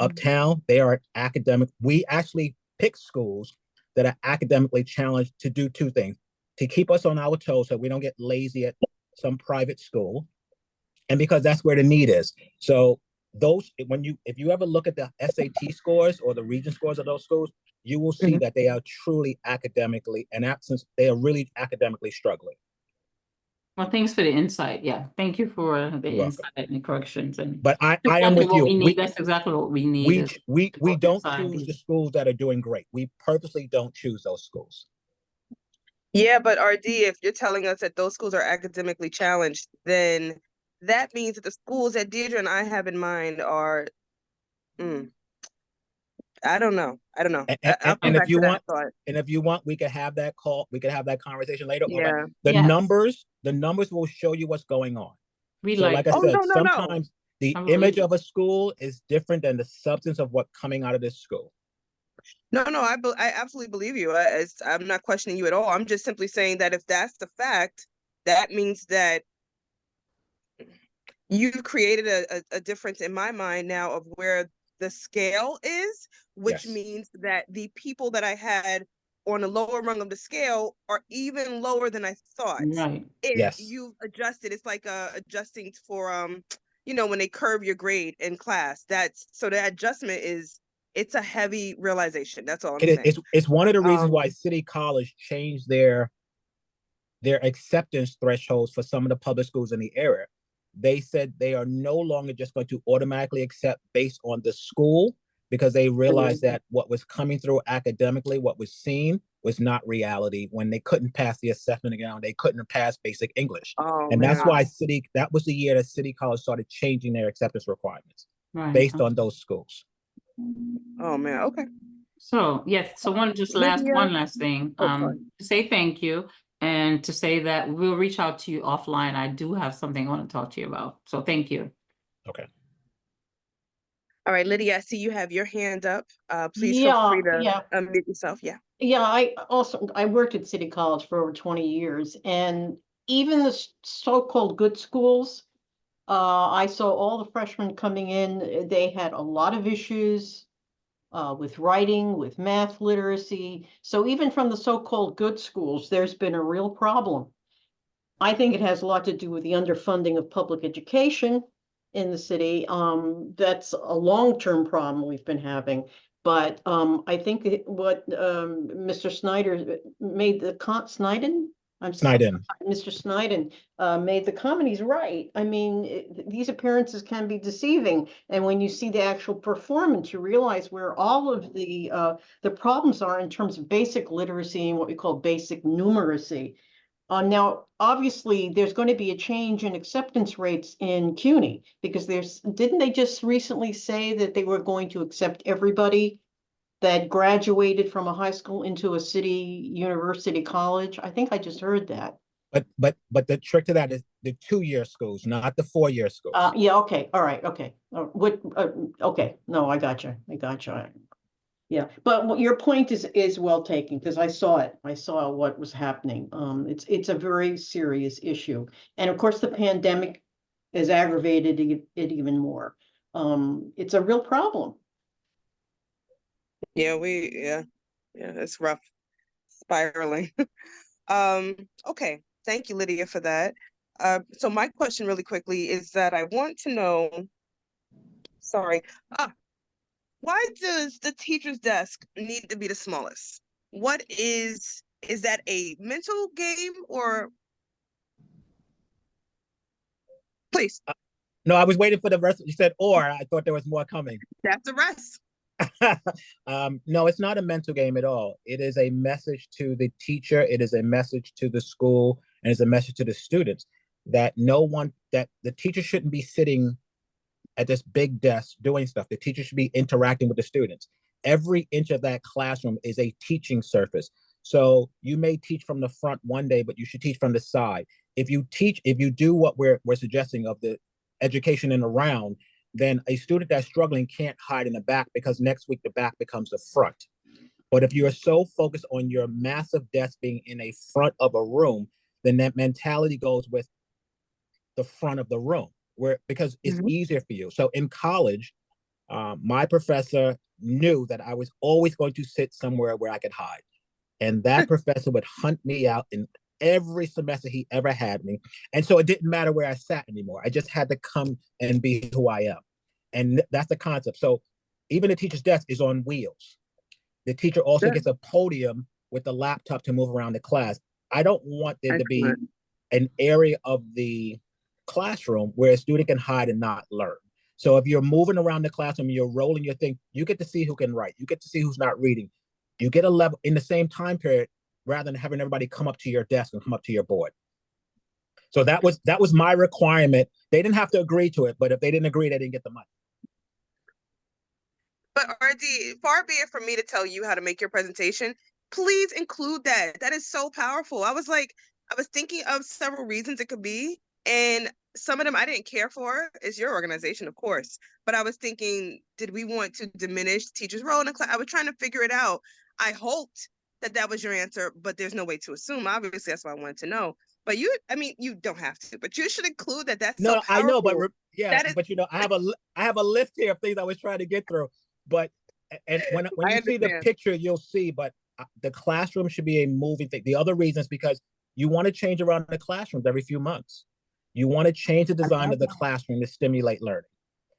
uptown. They are academic. We actually pick schools that are academically challenged to do two things: to keep us on our toes so we don't get lazy at some private school, and because that's where the need is. So if you ever look at the SAT scores or the region scores of those schools, you will see that they are truly academically, and they are really academically struggling. Well, thanks for the insight. Yeah, thank you for the insight and the corrections. But I am with you. That's exactly what we need. We don't choose the schools that are doing great. We purposely don't choose those schools. Yeah, but RD, if you're telling us that those schools are academically challenged, then that means that the schools that Deirdre and I have in mind are, I don't know. And if you want, we could have that call. We could have that conversation later. Yeah. The numbers will show you what's going on. Like I said, sometimes the image of a school is different than the substance of what's coming out of this school. No, I absolutely believe you. I'm not questioning you at all. I'm just simply saying that if that's the fact, that means that you've created a difference in my mind now of where the scale is, which means that the people that I had on a lower rung of the scale are even lower than I thought. Right. If you've adjusted, it's like adjusting for when they curve your grade in class. That adjustment it's a heavy realization. That's all I'm saying. It's one of the reasons why City College changed their acceptance thresholds for some of the public schools in the area. They said they are no longer just going to automatically accept based on the school, because they realized that what was coming through academically, what was seen, was not reality. When they couldn't pass the assessment exam, they couldn't pass basic English. That's why that was the year that City College started changing their acceptance requirements based on those schools. Oh man, okay. So yes, so one last thing. To say thank you and to say that we'll reach out to you offline. I do have something I want to talk to you about. So thank you. Okay. All right, Lydia, I see you have your hand up. Please feel free to Yeah. unmute yourself. Yeah. Yeah, I worked at City College for over 20 years, and even the so-called good schools, I saw all the freshmen coming in. They had a lot of issues with writing, with math literacy. So even from the so-called good schools, there's been a real problem. I think it has a lot to do with the underfunding of public education in the city. That's a long-term problem we've been having. But I think what Mr. Snyder made the Sniden? I'm sorry, Sniden. Mr. Sniden made the comment. He's right. I mean, these appearances can be deceiving, and when you see the actual performance, you realize where all of the problems are in terms of basic literacy and what we call basic numeracy. Now, obviously, there's going to be a change in acceptance rates in CUNY because didn't they just recently say that they were going to accept everybody that graduated from a high school into a city university college? I think I just heard that. But the trick to that is the 2-year schools, not the 4-year schools. Yeah, okay, all right, okay. Okay, no, I got you. Yeah, but your point is well taken because I saw it. I saw what was happening. It's a very serious issue, and of course, the pandemic has aggravated it even more. It's a real problem. Yeah, yeah, it's rough, spiraling. Okay, thank you, Lydia, for that. So my question really quickly is that I want to know, sorry, why does the teacher's desk need to be the smallest? Is that a mental game or please? No, I was waiting for the rest. You said, or I thought there was more coming. That's the rest. No, it's not a mental game at all. It is a message to the teacher. It is a message to the school, and it's a message to the students that that the teacher shouldn't be sitting at this big desk doing stuff. The teacher should be interacting with the students. Every inch of that classroom is a teaching surface. So you may teach from the front one day, but you should teach from the side. If you do what we're suggesting of the education in the round, then a student that's struggling can't hide in the back because next week the back becomes the front. But if you're so focused on your massive desk being in a front of a room, then that mentality goes with the front of the room, because it's easier for you. So in college, my professor knew that I was always going to sit somewhere where I could hide. And that professor would hunt me out in every semester he ever had me. And so it didn't matter where I sat anymore. I just had to come and be who I am. And that's the concept. So even the teacher's desk is on wheels. The teacher also gets a podium with the laptop to move around the class. I don't want there to be an area of the classroom where a student can hide and not learn. So if you're moving around the classroom, you're rolling your thing, you get to see who can write. You get to see who's not reading. You get a level in the same time period rather than having everybody come up to your desk and come up to your board. So that was my requirement. They didn't have to agree to it, but if they didn't agree, they didn't get the money. But RD, far be it from me to tell you how to make your presentation. Please include that. That is so powerful. I was thinking of several reasons it could be, and some of them I didn't care for. It's your organization, of course. But I was thinking, did we want to diminish teachers' role in the class? I was trying to figure it out. I hoped that was your answer, but there's no way to assume. Obviously, that's what I wanted to know. But you don't have to, but you should include that. That's so powerful. I know, but but I have a list here of things I was trying to get through. But when you see the picture, you'll see. But the classroom should be a moving thing. The other reason is because you want to change around the classrooms every few months. You want to change the design of the classroom to stimulate learning,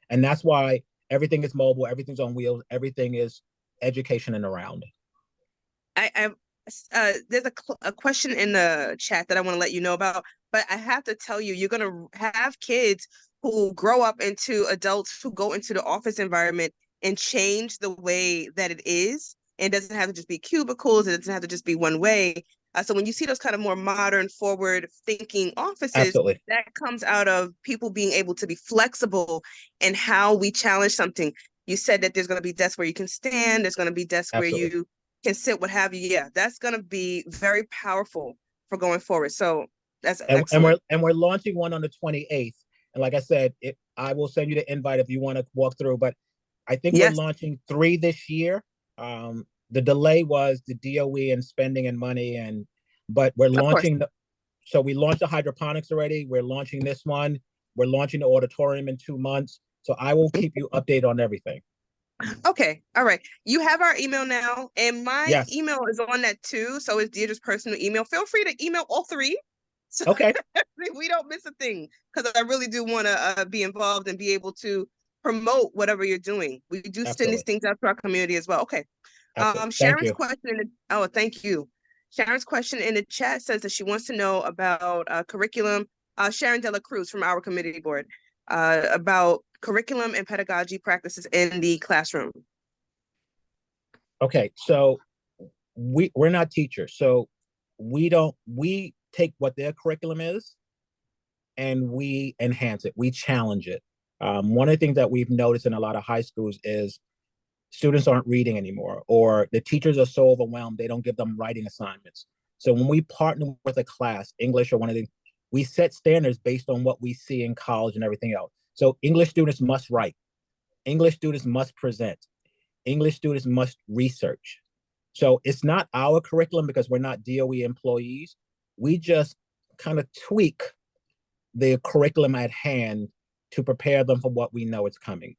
and that's why everything is mobile, everything's on wheels, everything is education and around. There's a question in the chat that I want to let you know about, but I have to tell you, you're gonna have kids who grow up into adults who go into the office environment and change the way that it is. And it doesn't have to just be cubicles. It doesn't have to just be one way. So when you see those kind of more modern, forward-thinking offices, absolutely, that comes out of people being able to be flexible in how we challenge something. You said that there's going to be desks where you can stand. There's going to be desks absolutely. where you can sit, what have you. Yeah, that's going to be very powerful for going forward. So that's excellent. And we're launching one on the 28th. And like I said, I will send you the invite if you want to walk through. But I think we're Yes. launching 3 this year. The delay was the DOE and spending and money, but we're course. launching so we launched the hydroponics already. We're launching this one. We're launching the auditorium in 2 months. So I will keep you updated on everything. Okay, all right. You have our email now, and my Yes. email is on that too. So it's Deirdre's personal email. Feel free to email all 3. So Okay. we don't miss a thing, because I really do want to be involved and be able to promote whatever you're doing. We do send Absolutely. these things out to our community as well. Okay. Absolutely. Thank Sharon's you. question in the, oh, thank you. Sharon's question in the chat says that she wants to know about curriculum. Sharon Dela Cruz from our committee board, about curriculum and pedagogy practices in the classroom. Okay, so we're not teachers, so we take what their curriculum is and we enhance it, we challenge it. One of the things that we've noticed in a lot of high schools is students aren't reading anymore, or the teachers are so overwhelmed they don't give them writing assignments. So when we partner with a class, English or one of the, we set standards based on what we see in college and everything else. So English students must write, English students must present, English students must research. So it's not our curriculum because we're not DOE employees. We just kind of tweak the curriculum at hand to prepare them for what we know is coming.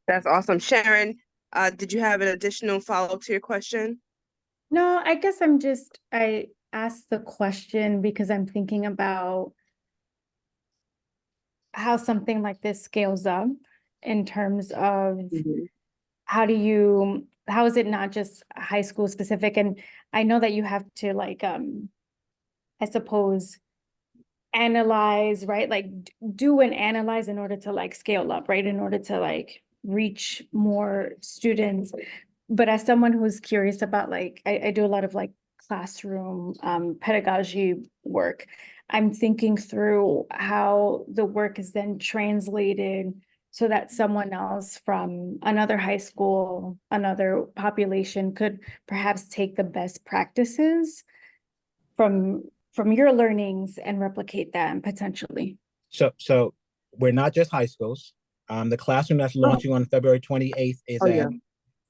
That's awesome. Sharon, did you have an additional follow-up to your question? No, I guess I asked the question because I'm thinking about how something like this scales up in terms of how is it not just high school specific? And I know that you have to like, I suppose, analyze, right? Like do and analyze in order to like scale up, right? In order to like reach more students. But as someone who's curious about like, I do a lot of like classroom pedagogy work. I'm thinking through how the work is then translated so that someone else from another high school, another population could perhaps take the best practices from your learnings and replicate them potentially. So we're not just high schools. The classroom that's launching on February 28th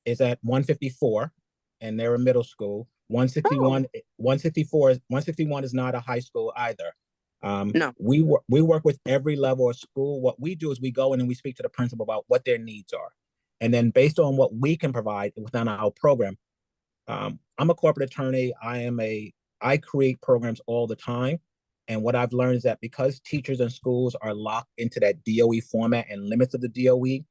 is at 154, and they're a middle school. 161 is not a high school either. No. We work with every level of school. What we do is we go in and we speak to the principal about what their needs are. And then based on what we can provide within our program, I'm a corporate attorney. I create programs all the time. And what I've learned is that because teachers and schools are locked into that DOE format and limits of the DOE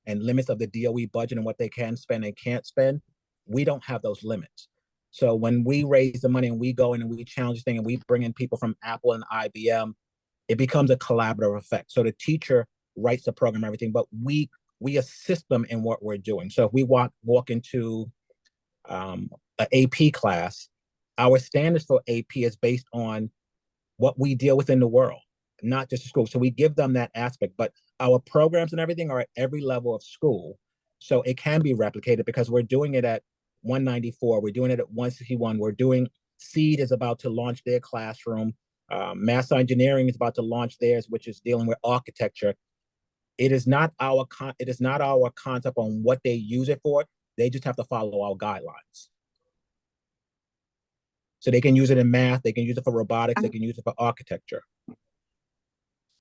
and limits of the DOE budget and what they can spend and can't spend, we don't have those limits. So when we raise the money and we go in and we challenge things and we bring in people from Apple and IBM, it becomes a collaborative effect. So the teacher writes the program, everything, but we assist them in what we're doing. So if we walk into an AP class, our standards for AP is based on what we deal with in the world, not just school. So we give them that aspect, but our programs and everything are at every level of school. So it can be replicated because we're doing it at 194, we're doing it at 161, we're doing, SEED is about to launch their classroom, Mass Engineering is about to launch theirs, which is dealing with architecture. It is not our concept on what they use it for. They just have to follow our guidelines. So they can use it in math, they can use it for robotics, they can use it for architecture.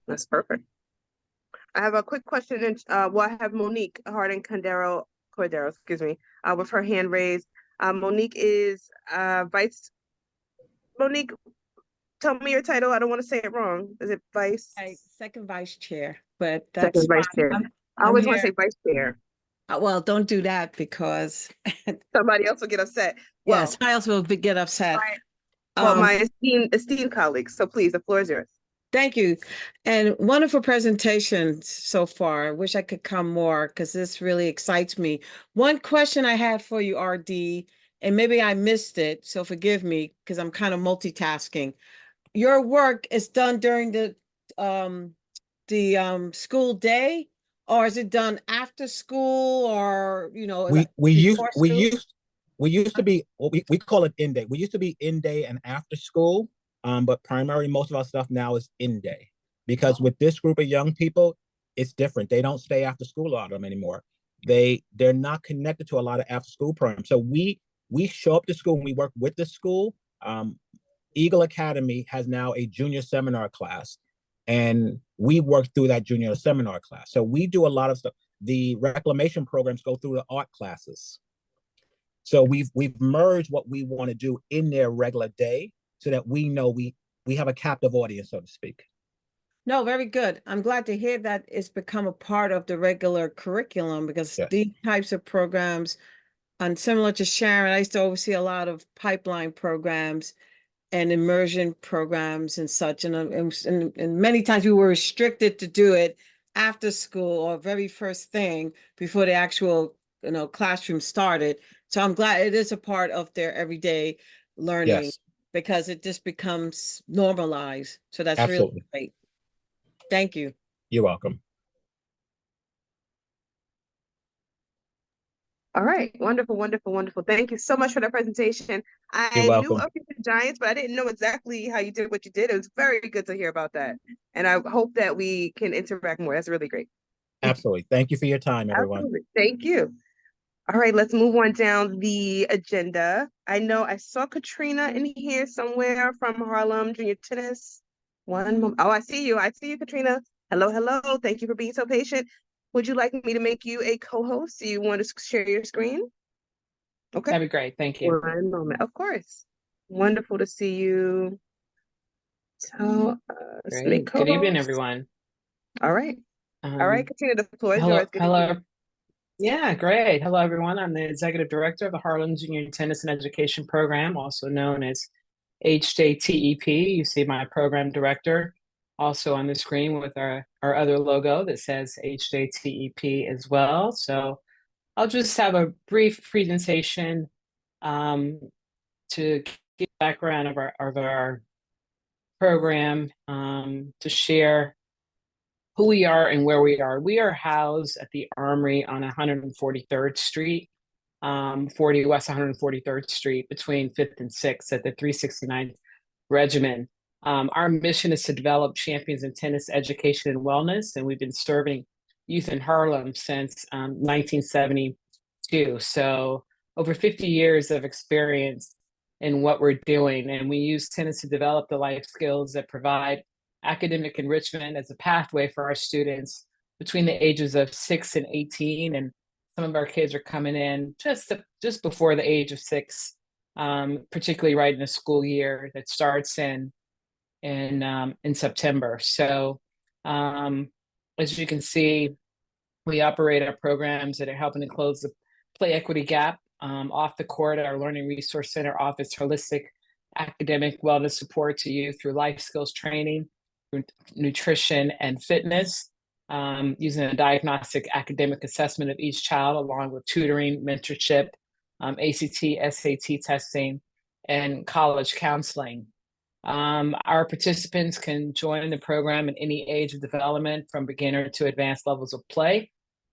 That's perfect. I have a quick question, and I have Monique Harding Cordero, excuse me, with her hand raised. Monique is Monique, tell me your title. I don't want to say it wrong. Is it vice? Second vice chair, but Second that's vice fine. chair. I always want to say vice chair. Well, don't do that because Somebody else will get upset. Well, yes, I also will get upset. my esteemed colleagues. So please, the floor is yours. Thank you. And wonderful presentation so far. I wish I could come more because this really excites me. One question I had for you, RD, and maybe I missed it, so forgive me because I'm kind of multitasking. Your work is done during the school day, or is it done after school, or We used to be what we call it in day. We used to be in day and after school, but primarily most of our stuff now is in day. because with this group of young people, it's different. They don't stay after school a lot of them anymore. They're not connected to a lot of after school programs. So we show up to school and we work with the school. Eagle Academy has now a junior seminar class, and we work through that junior seminar class. So we do a lot of stuff. The reclamation programs go through the art classes. So we've merged what we want to do in their regular day so that we know we have a captive audience, so to speak. No, very good. I'm glad to hear that it's become a part of the regular curriculum, because Yes. these types of programs, and similar to Sharon, I used to oversee a lot of pipeline programs and immersion programs and such. And many times we were restricted to do it after school or very first thing before the actual, classroom started. So I'm glad it is a part of their everyday learning, Yes, because it just becomes normalized. So that's absolutely. really great. Thank you. You're welcome. All right, wonderful, wonderful, wonderful. Thank you so much for that presentation. You're I knew welcome. of the Giants, but I didn't know exactly how you did what you did. It was very good to hear about that. And I hope that we can interact more. That's really great. Absolutely. Thank you for your time, everyone. Absolutely. Thank you. All right, let's move on down the agenda. I know I saw Katrina in here somewhere from Harlem Junior Tennis. One moment. Oh, I see you. I see you, Katrina. Hello, hello. Thank you for being so patient. Would you like me to make you a co-host? Do you want to share your screen? Okay. That'd be great. Thank you. One moment. Of course. Wonderful to see you. So, let's Great. make Good evening, co-host. everyone. All right. All right, Katrina, the floor is Hello, yours. Good hello. evening. Yeah, great. Hello, everyone. I'm the executive director of the Harlem Junior Tennis and Education Program, also known as HJTEP. You see my program director also on the screen with our other logo that says HJTEP as well. So I'll just have a brief presentation to give background of our program, to share who we are and where we are. We are housed at the Armory on 143rd Street, 40 West 143rd Street, between 5th and 6th at the 369th Regiment. Our mission is to develop champions in tennis education and wellness, and we've been serving youth in Harlem since 1972. So over 50 years of experience in what we're doing, and we use tennis to develop the life skills that provide academic enrichment as a pathway for our students between the ages of 6 and 18. And some of our kids are coming in just before the age of 6, particularly right in the school year that starts in September. So as you can see, we operate our programs that are helping to close the play equity gap off the court. Our Learning Resource Center offers holistic academic wellness support to youth through life skills training, nutrition, and fitness, using a diagnostic academic assessment of each child, along with tutoring, mentorship, ACT, SAT testing, and college counseling. Our participants can join the program at any age of development, from beginner to advanced levels of play.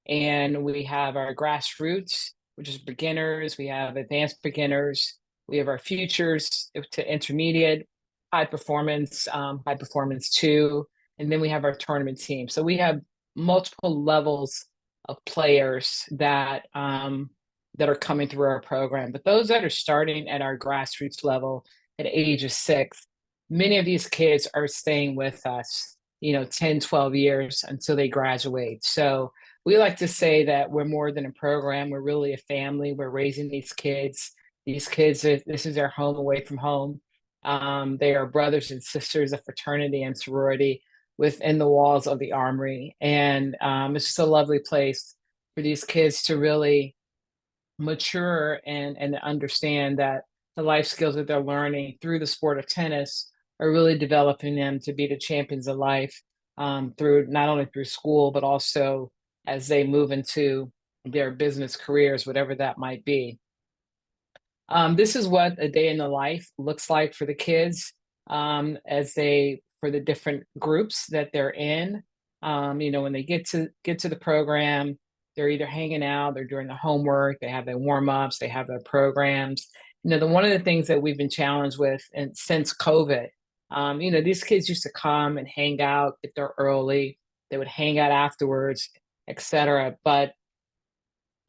And we have our grassroots, which is beginners. We have advanced beginners. We have our futures to intermediate, high performance 2, and then we have our tournament team. So we have multiple levels of players that are coming through our program. But those that are starting at our grassroots level at age of 6, many of these kids are staying with us, 10, 12 years until they graduate. So we like to say that we're more than a program. We're really a family. We're raising these kids. These kids, this is their home away from home. They are brothers and sisters of fraternity and sorority within the walls of the Armory. And it's just a lovely place for these kids to really mature and understand that the life skills that they're learning through the sport of tennis are really developing them to be the champions of life, through not only through school, but also as they move into their business careers, whatever that might be. This is what a day in the life looks like for the kids, for the different groups that they're in. When they get to the program, they're either hanging out, they're doing the homework, they have their warm-ups, they have their programs. One of the things that we've been challenged with, and since COVID, These kids used to come and hang out, get there early. They would hang out afterwards, etc. But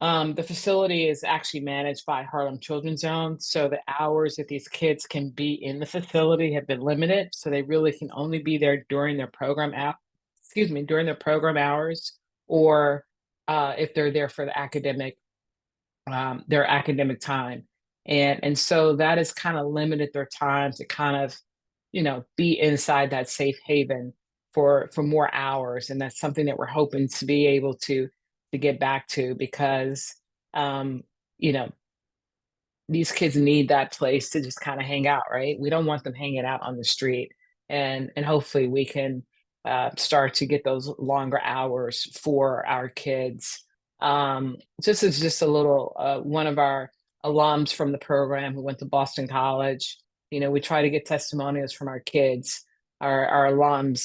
the facility is actually managed by Harlem Children's Zone, so the hours that these kids can be in the facility have been limited. So they really can only be there during their program during their program hours, or if they're there for their academic time. And so that has kind of limited their time to kind of, be inside that safe haven for more hours. And that's something that we're hoping to be able to get back to, because you know these kids need that place to just kind of hang out, right? We don't want them hanging out on the street, and hopefully we can start to get those longer hours for our kids. This is just a little one of our alums from the program who went to Boston College. We try to get testimonials from our kids, our alums,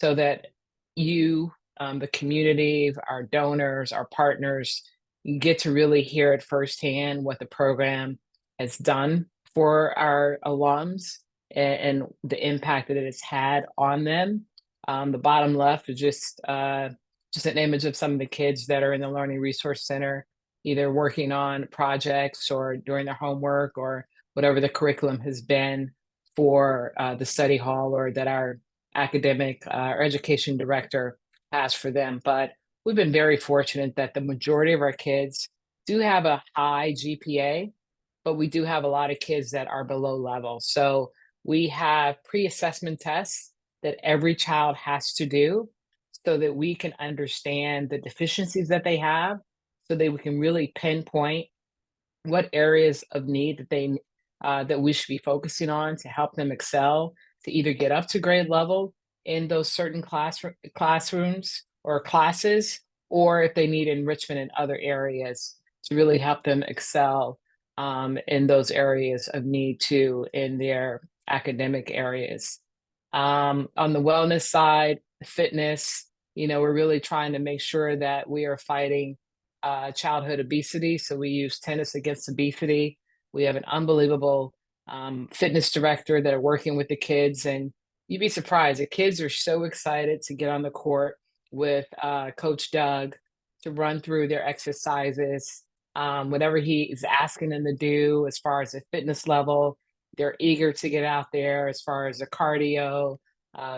so that the community, our donors, our partners, you get to really hear it firsthand what the program has done for our alums, and the impact that it has had on them. The bottom left is just an image of some of the kids that are in the Learning Resource Center, either working on projects or doing their homework or whatever the curriculum has been for the study hall, or that our academic or education director has for them. But we've been very fortunate that the majority of our kids do have a high GPA, but we do have a lot of kids that are below level. So we have pre-assessment tests that every child has to do, so that we can understand the deficiencies that they have, so that we can really pinpoint what areas of need that we should be focusing on to help them excel, to either get up to grade level in those certain classrooms or classes, or if they need enrichment in other areas, to really help them excel in those areas of need too, in their academic areas. On the wellness side, fitness, we're really trying to make sure that we are fighting childhood obesity. So we use Tennis Against Obesity. We have an unbelievable fitness director that are working with the kids, and you'd be surprised. The kids are so excited to get on the court with Coach Doug to run through their exercises, whatever he is asking them to do as far as the fitness level. They're eager to get out there as far as the cardio,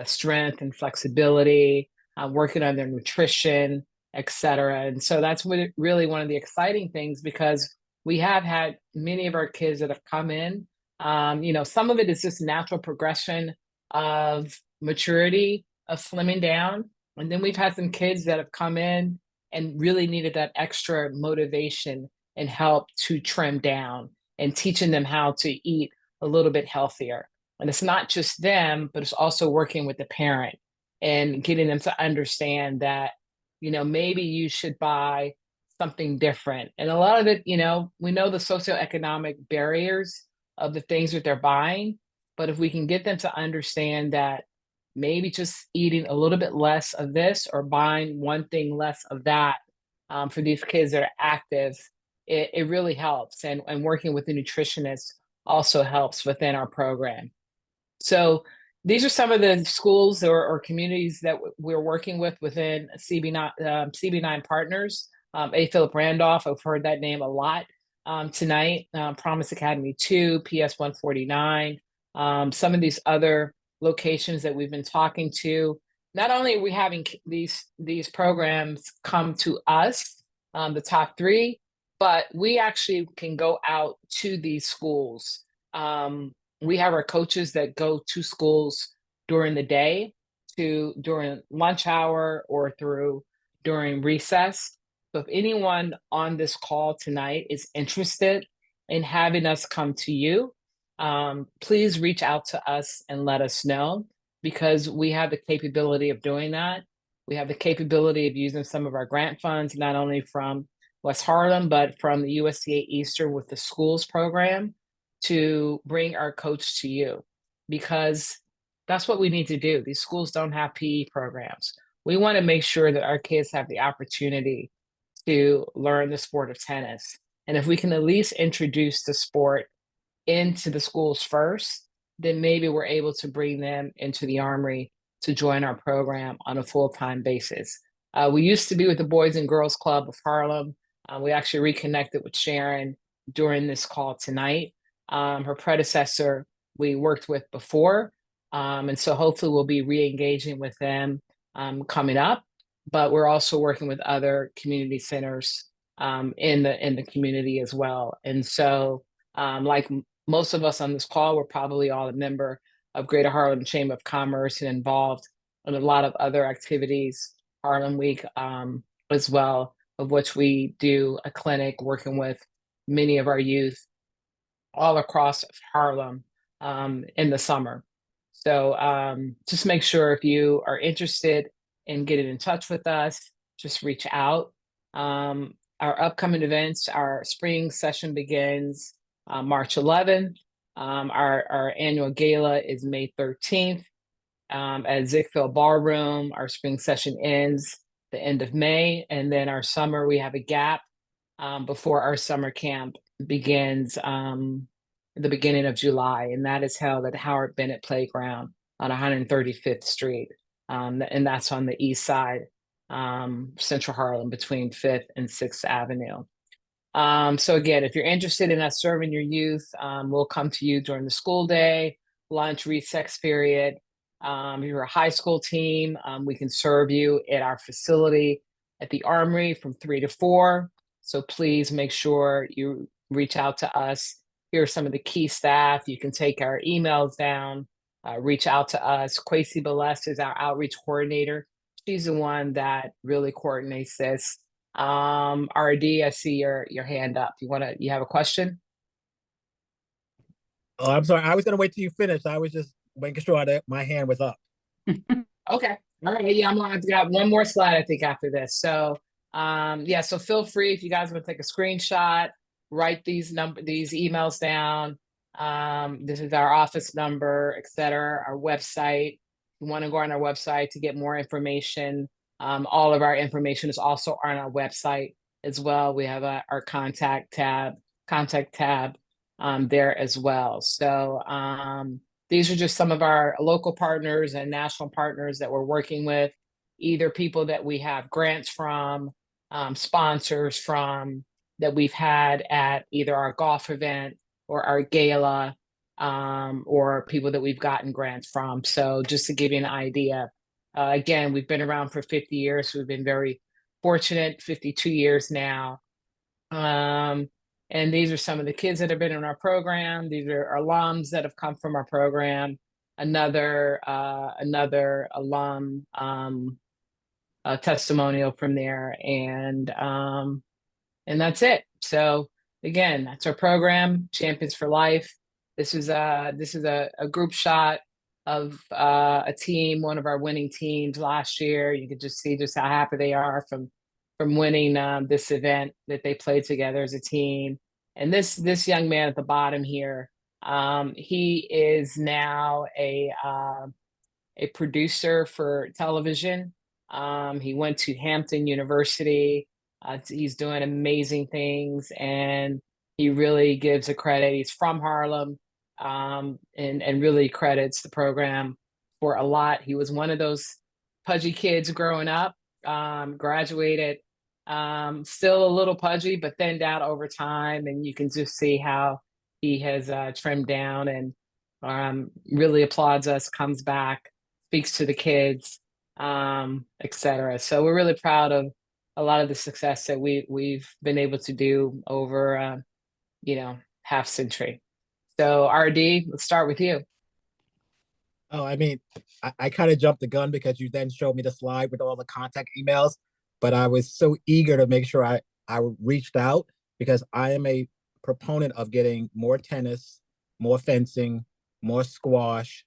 strength and flexibility, working on their nutrition, etc. And so that's really one of the exciting things, because we have had many of our kids that have come in. Some of it is just natural progression of maturity, of slimming down. And then we've had some kids that have come in and really needed that extra motivation and help to trim down, and teaching them how to eat a little bit healthier. And it's not just them, but it's also working with the parent and getting them to understand that, maybe you should buy something different. And a lot of it, we know the socioeconomic barriers of the things that they're buying, but if we can get them to understand that maybe just eating a little bit less of this, or buying one thing less of that, for these kids that are active, it really helps. And working with the nutritionist also helps within our program. So these are some of the schools or communities that we're working with within CB9 partners. A. Philip Randolph, I've heard that name a lot tonight. Promise Academy 2, PS 149. Some of these other locations that we've been talking to. Not only are we having these programs come to us, the top 3, but we actually can go out to these schools. We have our coaches that go to schools during the day, during lunch hour, or during recess. So if anyone on this call tonight is interested in having us come to you, please reach out to us and let us know, because we have the capability of doing that. We have the capability of using some of our grant funds, not only from West Harlem, but from the USDA Eastern with the schools program, to bring our coach to you, because that's what we need to do. These schools don't have PE programs. We want to make sure that our kids have the opportunity to learn the sport of tennis. And if we can at least introduce the sport into the schools first, then maybe we're able to bring them into the Armory to join our program on a full-time basis. We used to be with the Boys and Girls Club of Harlem. We actually reconnected with Sharon during this call tonight. Her predecessor we worked with before, and so hopefully we'll be re-engaging with them coming up. But we're also working with other community centers in the community as well. And so, like most of us on this call, we're probably all a member of Greater Harlem Chamber of Commerce and involved in a lot of other activities, Harlem Week as well, of which we do a clinic working with many of our youth all across Harlem in the summer. So just make sure if you are interested in getting in touch with us, just reach out. Our upcoming events, our spring session begins March 11th. Our annual gala is May 13th at Ziegfeld Ballroom. Our spring session ends the end of May, and then our summer, we have a gap before our summer camp begins the beginning of July, and that is held at Howard Bennett Playground on 135th Street, and that's on the east side, Central Harlem, between 5th and 6th Avenue. So again, if you're interested in us serving your youth, we'll come to you during the school day, lunch, recess period. If you're a high school team, we can serve you at our facility at the Armory from 3 to 4. So please make sure you reach out to us. Here are some of the key staff. You can take our emails down, reach out to us. Quasi Balest is our outreach coordinator. She's the one that really coordinates this. RD, I see your hand up. You have a question? Oh, I'm sorry. I was gonna wait till you finish. I was just making sure that my hand was up. Okay. All right. Yeah, I've got one more slide, I think, after this. So yeah, so feel free if you guys want to take a screenshot, write these emails down. This is our office number, etc., our website. You want to go on our website to get more information. All of our information is also on our website as well. We have our contact tab there as well. So these are just some of our local partners and national partners that we're working with, either people that we have grants from, sponsors from, that we've had at either our golf event or our gala, or people that we've gotten grants from. So just to give you an idea, again, we've been around for 50 years. So we've been very fortunate, 52 years now. And these are some of the kids that have been in our program. These are alums that have come from our program. Another alum testimonial from there, and that's it. So again, that's our program, Champions for Life. This is a group shot of a team, one of our winning teams last year. You can just see just how happy they are from winning this event that they played together as a team. And this young man at the bottom here, he is now a producer for television. He went to Hampton University. He's doing amazing things, and he really gives a credit. He's from Harlem, and really credits the program for a lot. He was one of those pudgy kids growing up, graduated, still a little pudgy, but thinned out over time. And you can just see how he has trimmed down, and really applauds us, comes back, speaks to the kids, etc. So we're really proud of a lot of the success that we've been able to do over half century. So RD, let's start with you. Oh, I mean, I kind of jumped the gun because you then showed me the slide with all the contact emails, but I was so eager to make sure I reached out, because I am a proponent of getting more tennis, more fencing, more squash,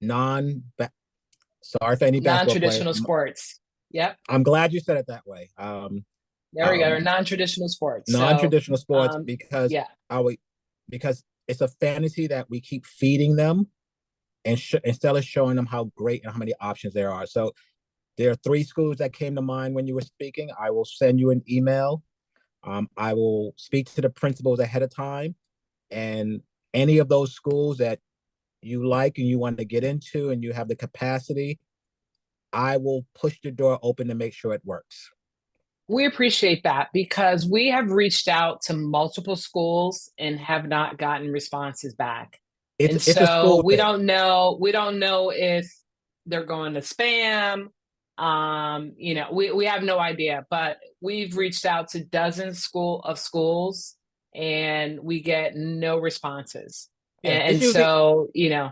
sorry for any basketball Non-traditional players. sports. Yep. I'm glad you said it that way. There we go. Non-traditional sports. Non-traditional sports, because yeah. Because it's a fantasy that we keep feeding them, and instead of showing them how great and how many options there are. So there are 3 schools that came to mind when you were speaking. I will send you an email. I will speak to the principals ahead of time, and any of those schools that you like and you want to get into and you have the capacity, I will push the door open to make sure it works. We appreciate that because we have reached out to multiple schools and have not gotten responses back. And It's a so school we thing. don't know if they're going to spam. You know, we have no idea, but we've reached out to dozens of schools and we get no responses. Yeah, And, it's and usually so, you know,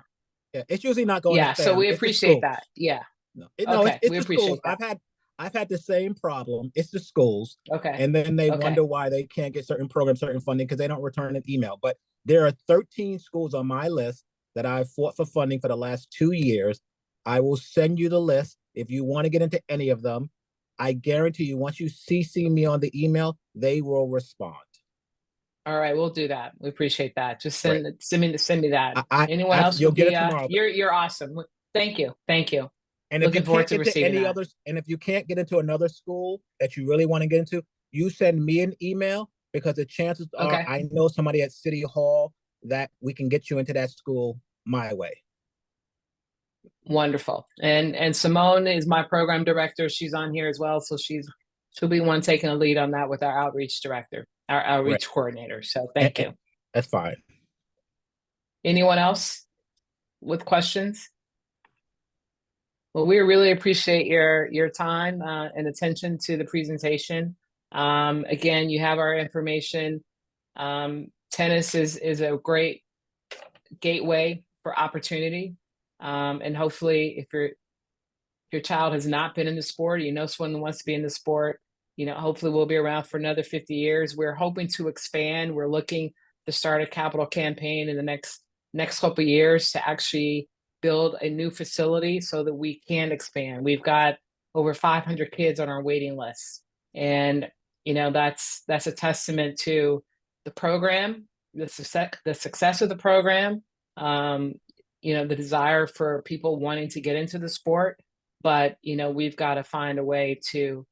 yeah, it's usually not going yeah, to so spam. we It's the appreciate schools. that. Yeah. No, Okay, it's we the schools. appreciate that. I've had the same problem. It's the schools. Okay. And then they Okay. wonder why they can't get certain programs, certain funding, because they don't return an email. But there are 13 schools on my list that I've fought for funding for the last 2 years. I will send you the list if you want to get into any of them. I guarantee you, once you CC me on the email, they will respond. All right, we'll do that. We appreciate that. Just Great. send me that. Anyone else you'll would get be it tomorrow. you're awesome. Thank you. And if you Looking forward can't to get to receiving any that. others, and if you can't get into another school that you really want to get into, you send me an email because the chances are Okay. I know somebody at City Hall that we can get you into that school my way. Wonderful. And Simone is my program director. She's on here as well. So she'll be one taking a lead on that with our outreach director, our outreach coordinator. So thank you. That's fine. Anyone else with questions? Well, we really appreciate your time and attention to the presentation. Again, you have our information. Tennis is a great gateway for opportunity. And hopefully if your child has not been in the sport, you know someone who wants to be in the sport, you know, hopefully we'll be around for another 50 years. We're hoping to expand. We're looking to start a capital campaign in the next couple of years to actually build a new facility so that we can expand. We've got over 500 kids on our waiting list. And, you know, that's a testament to the program, the success of the program, you know, the desire for people wanting to get into the sport. But, you know, we've got to find a way to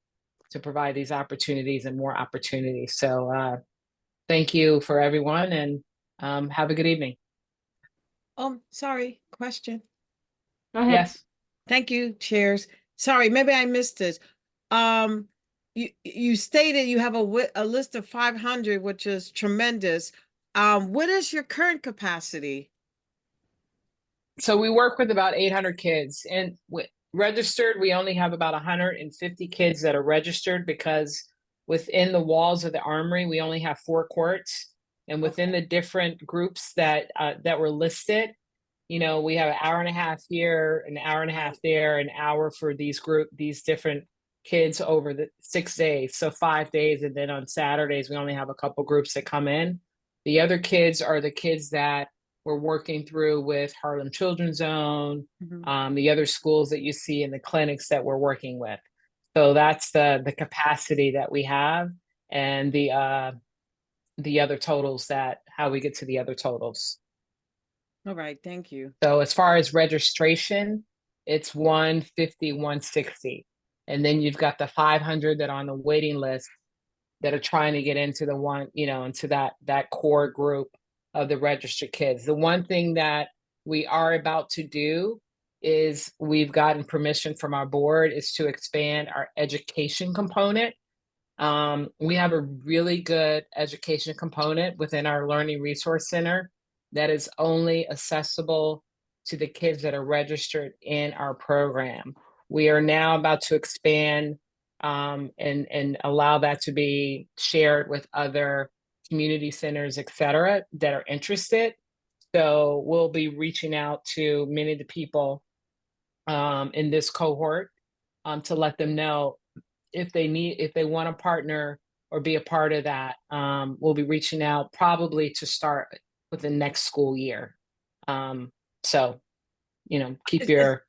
provide these opportunities and more opportunities. So thank you for everyone and have a good evening. Sorry, question. Go ahead. Yes. Thank you, chairs. Sorry, maybe I missed this. You stated you have a list of 500, which is tremendous. What is your current capacity? So we work with about 800 kids and registered, we only have about 150 kids that are registered because within the walls of the Armory, we only have 4 courts. And within the different groups that were listed, you know, we have an hour and a half here, an hour and a half there, an hour for these different kids over the 6 days. So 5 days. And then on Saturdays, we only have a couple groups that come in. The other kids are the kids that we're working through with Harlem Children's Zone, the other schools that you see in the clinics that we're working with. So that's the capacity that we have and the other totals how we get to the other totals. All right, thank you. So as far as registration, it's 150, 160. And then you've got the 500 that are on the waiting list that are trying to get into into that core group of the registered kids. The one thing that we are about to do is we've gotten permission from our board is to expand our education component. We have a really good education component within our Learning Resource Center that is only accessible to the kids that are registered in our program. We are now about to expand and allow that to be shared with other community centers, et cetera, that are interested. So we'll be reaching out to many of the people in this cohort to let them know if they want to partner or be a part of that. We'll be reaching out probably to start with the next school year. So, you know, keep your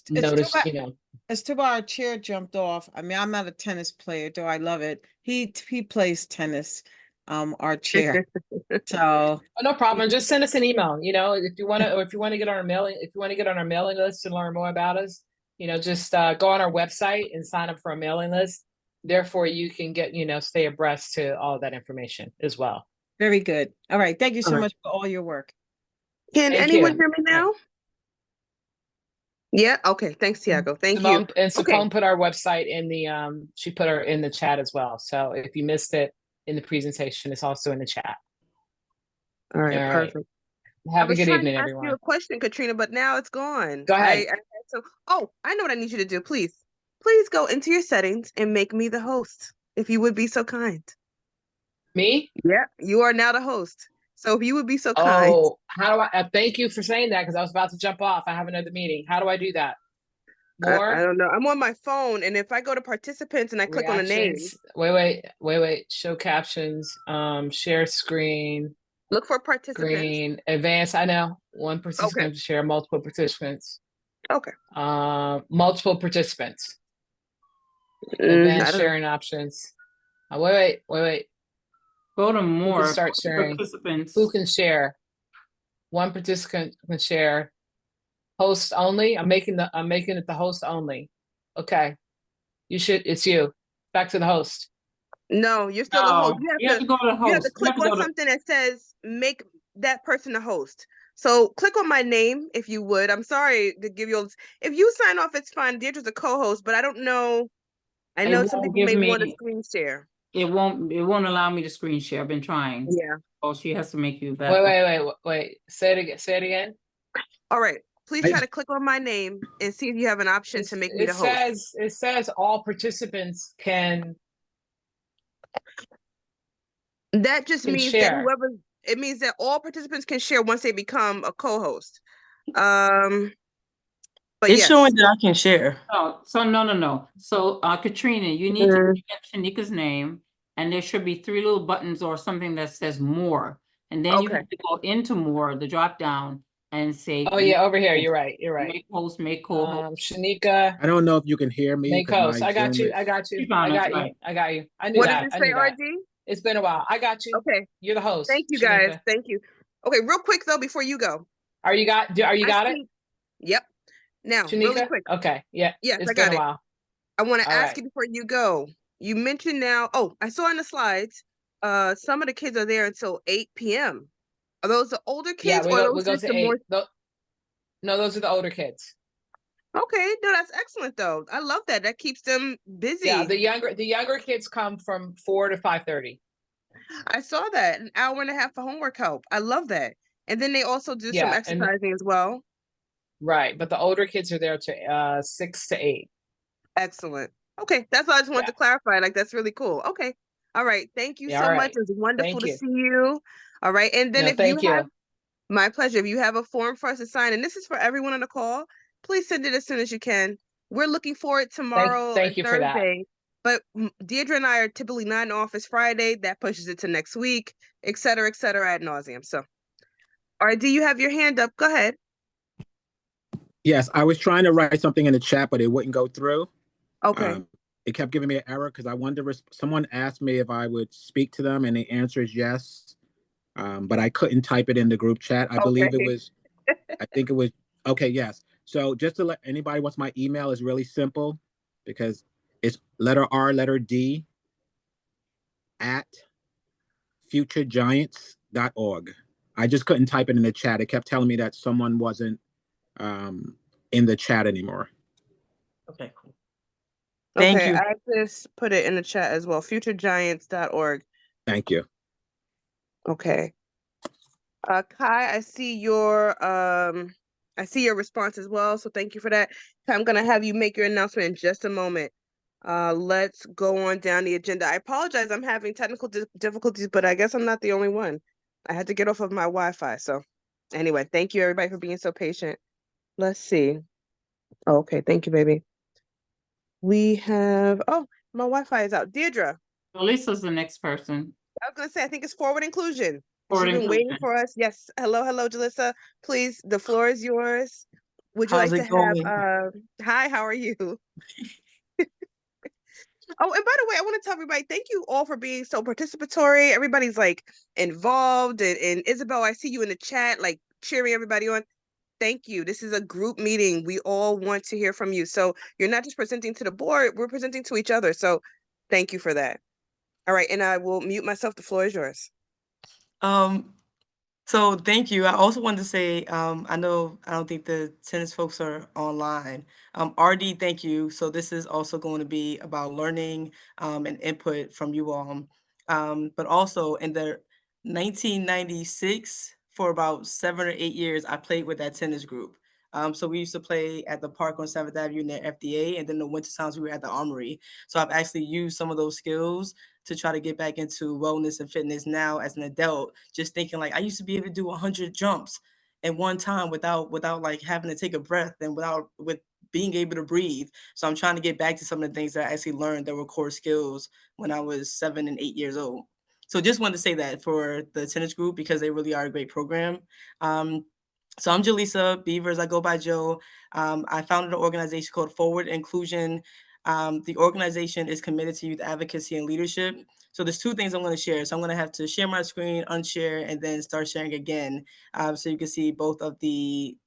notice, you know. It's too bad our chair jumped off. I mean, I'm not a tennis player, though I love it. He plays tennis, our chair. So no problem. Just send us an email. You know, if you want to, or if you want to get on our mailing list and learn more about us, you know, just go on our website and sign up for a mailing list. Therefore, you can get, you know, stay abreast to all that information as well. Very good. All right. Thank you so much for all your work. Can Thank anyone you. hear me now? Yeah, okay, thanks, Tiago. Thank you. And Okay. Simone put our website in the she put her in the chat as well. So if you missed it in the presentation, it's also in the chat. All right, All right. perfect. Have I a was good trying evening, to ask you everyone. a question, Katrina, but now it's gone. Go ahead. I know what I need you to do. Please go into your settings and make me the host, if you would be so kind. Me? Yeah, you are now the host. So if you would be so kind. Oh, how do I thank you for saying that because I was about to jump off. I have another meeting. How do I do that? More I don't know. I'm on my phone, and if I go to participants and I click on a name, reactions. Wait. Show captions. Share screen. look for participants. Screen. Advance. I know. One participant Okay. to share multiple participants. Okay. Multiple participants. I Advanced don't know. sharing options. Wait. Go to Who more can start sharing? participants. Who can share? One participant can share. Host only. I'm making it the host only. Okay. It's you. Back to the host. No, you're still the host. No, you have to go to the host. You have to click on something that says make that person the host. So click on my name if you would. I'm sorry to give you all this. If you sign off, it's fine. Deirdre's a co-host, but I don't know. I know some people may want to screen share. It won't allow me to screen share. I've been trying. Yeah. Oh, she has to make you that. Wait. Say it again. All right. Please try to click on my name and see if you have an option to make me the host. It says all participants can. That just means share. that it means that all participants can share once they become a co-host. But It's yes. showing that I can share. Oh, so no. So Katrina, you need to get Shanika's name, and there should be 3 little buttons or something that says more. And then you have to go into more, the drop down, and say, Oh yeah, over here. You're right. make host, make co-host. Shanika. I don't know if you can hear me. Make 'cause my host. I got Zoom you. is- I got you. I knew What that. does it say, RD? It's been a while. I got you. Okay. You're the host. Thank you, Shanika. guys. Thank you. Okay, real quick though, before you go. Are you got it? Yep. Now, Shanika? really quick. Okay. Yeah. Yes, It's I been got a it. while. I want to All ask right. you before you go. You mentioned now, I saw in the slides, some of the kids are there until 8 p.m. Are those the older kids or we those go just to the 8. more? No, those are the older kids. Okay, no, that's excellent though. I love that. That keeps them busy. Yeah, the younger kids come from 4 to 5:30. I saw that, an hour and a half for homework help. I love that. And then they also do some exercising as well. Right, but the older kids are there to 6 to 8. Excellent. Okay, that's all I just wanted to clarify. Like, that's really cool. Okay. All right. Thank you so much. It was wonderful to see you. All right. And then my pleasure. If you have a form for us to sign, and this is for everyone on the call, please send it as soon as you can. We're looking forward tomorrow and you for that. Thursday. But Deirdre and I are typically not in office Friday. That pushes it to next week, et cetera, ad nauseum. So, all right, do you have your hand up? Go ahead. Yes, I was trying to write something in the chat, but it wouldn't go through. Okay. It kept giving me an error because I wanted to. Someone asked me if I would speak to them, and the answer is yes. But I couldn't type it in the group chat. I believe it was. I think it was. Okay, yes. So just to let anybody wants my email is really simple, because it's letter R, letter D at futuregiants.org. I just couldn't type it in the chat. It kept telling me that someone wasn't in the chat anymore. Okay, cool. Thank you. I just put it in the chat as well. Futuregiants.org. Thank you. Okay. Kai, I see your response as well. So thank you for that. Kai, I'm gonna have you make your announcement in just a moment. Let's go on down the agenda. I apologize, I'm having technical difficulties, but I guess I'm not the only one. I had to get off of my Wi-Fi. So anyway, thank you everybody for being so patient. Let's see. Okay, thank you, baby. We have, my Wi-Fi is out. Deirdre. Lisa's the next person. I was gonna say, I think it's forward inclusion. Forward She's been inclusion. waiting for us. Yes. Hello, Jalissa. Please, the floor is yours. Would you How's like it to going? have, hi, how are you? Oh, and by the way, I want to tell everybody, thank you all for being so participatory. Everybody's like involved. And Isabel, I see you in the chat, like cheering everybody on. Thank you. This is a group meeting. We all want to hear from you. So you're not just presenting to the board, we're presenting to each other. So thank you for that. All right. And I will mute myself. The floor is yours. So thank you. I also wanted to say, I know I don't think the tennis folks are online. RD, thank you. So this is also going to be about learning and input from you all. But also in the 1996, for about 7 or 8 years, I played with that tennis group. So we used to play at the park on 7th Avenue near FDA, and then the winter times we were at the Armory. So I've actually used some of those skills to try to get back into wellness and fitness now as an adult, just thinking like I used to be able to do 100 jumps at one time without like having to take a breath and with being able to breathe. So I'm trying to get back to some of the things that I actually learned that were core skills when I was 7 and 8 years old. So just wanted to say that for the tennis group because they really are a great program. So I'm Jaleesa Beavers. I go by Joe. I founded an organization called Forward Inclusion. The organization is committed to youth advocacy and leadership. So there's two things I'm going to share. So I'm going to have to share my screen, unshare, and then start sharing again, so you can see both of the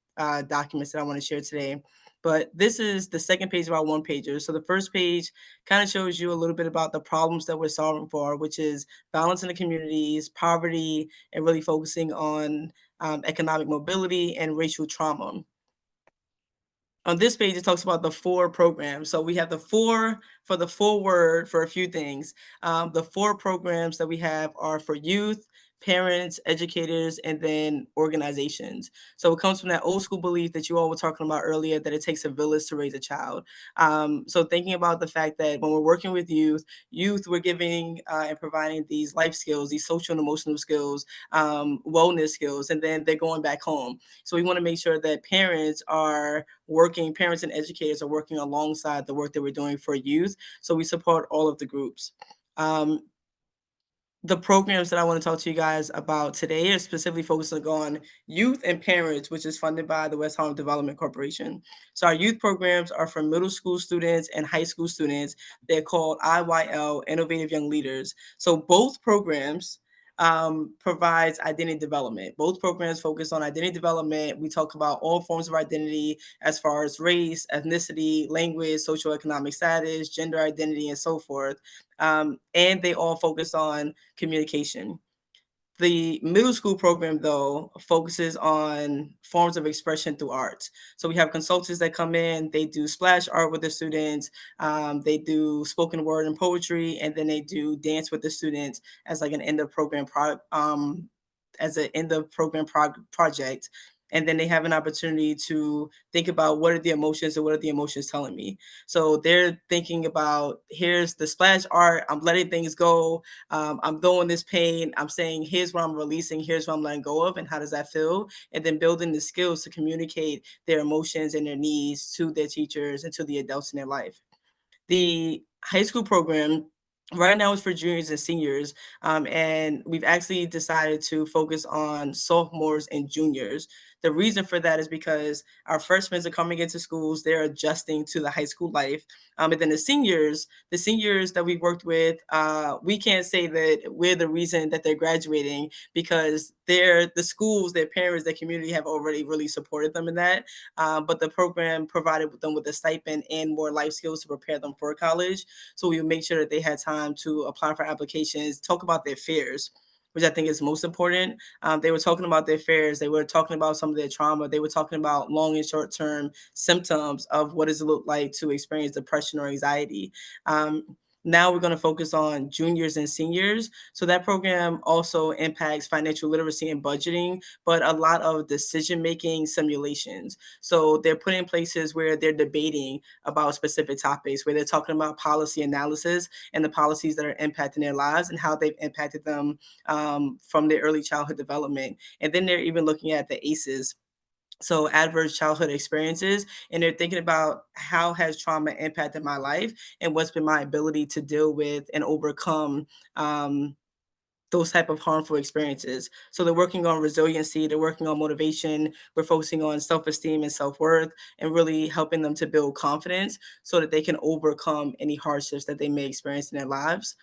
documents that I want to share today. But this is the second page of our one pager. So the first page kind of shows you a little bit about the problems that we're solving for, which is violence in the communities, poverty, and really focusing on economic mobility and racial trauma. On this page, it talks about the 4 programs. So we have the 4 for the full word for a few things. The 4 programs that we have are for youth, parents, educators, and then organizations. So it comes from that old school belief that you all were talking about earlier, that it takes a village to raise a child. So thinking about the fact that when we're working with youth, we're giving and providing these life skills, these social and emotional skills, wellness skills, and then they're going back home. So we want to make sure that parents and educators are working alongside the work that we're doing for youth. So we support all of the groups. The programs that I want to talk to you guys about today are specifically focusing on youth and parents, which is funded by the West Harlem Development Corporation. So our youth programs are for middle school students and high school students. They're called IYL, Innovative Young Leaders. So both programs provides identity development. Both programs focus on identity development. We talk about all forms of identity as far as race, ethnicity, language, socioeconomic status, gender identity, and so forth. And they all focus on communication. The middle school program, though, focuses on forms of expression through art. So we have consultants that come in, they do splash art with the students, they do spoken word and poetry, and then they do dance with the students as like an end of program project. And then they have an opportunity to think about what are the emotions and what are the emotions telling me. So they're thinking about, here's the splash art, I'm letting things go, I'm going this pain, I'm saying, here's what I'm releasing, here's what I'm letting go of, and how does that feel? And then building the skills to communicate their emotions and their needs to their teachers and to the adults in their life. The high school program right now is for juniors and seniors, and we've actually decided to focus on sophomores and juniors. The reason for that is because our freshmen are coming into schools, they're adjusting to the high school life. And then the seniors that we worked with, we can't say that we're the reason that they're graduating, because the schools, their parents, their community have already really supported them in that. But the program provided them with a stipend and more life skills to prepare them for college. So we would make sure that they had time to apply for applications, talk about their fears, which I think is most important. They were talking about their fears. They were talking about some of their trauma. They were talking about long and short-term symptoms of what does it look like to experience depression or anxiety. Now we're going to focus on juniors and seniors. So that program also impacts financial literacy and budgeting, but a lot of decision-making simulations. So they're put in places where they're debating about specific topics, where they're talking about policy analysis and the policies that are impacting their lives and how they've impacted them from their early childhood development. And then they're even looking at the ACEs, so adverse childhood experiences, and they're thinking about how has trauma impacted my life and what's been my ability to deal with and overcome those type of harmful experiences. So they're working on resiliency, they're working on motivation, we're focusing on self-esteem and self-worth, and really helping them to build confidence so that they can overcome any hardships that they may experience in their lives,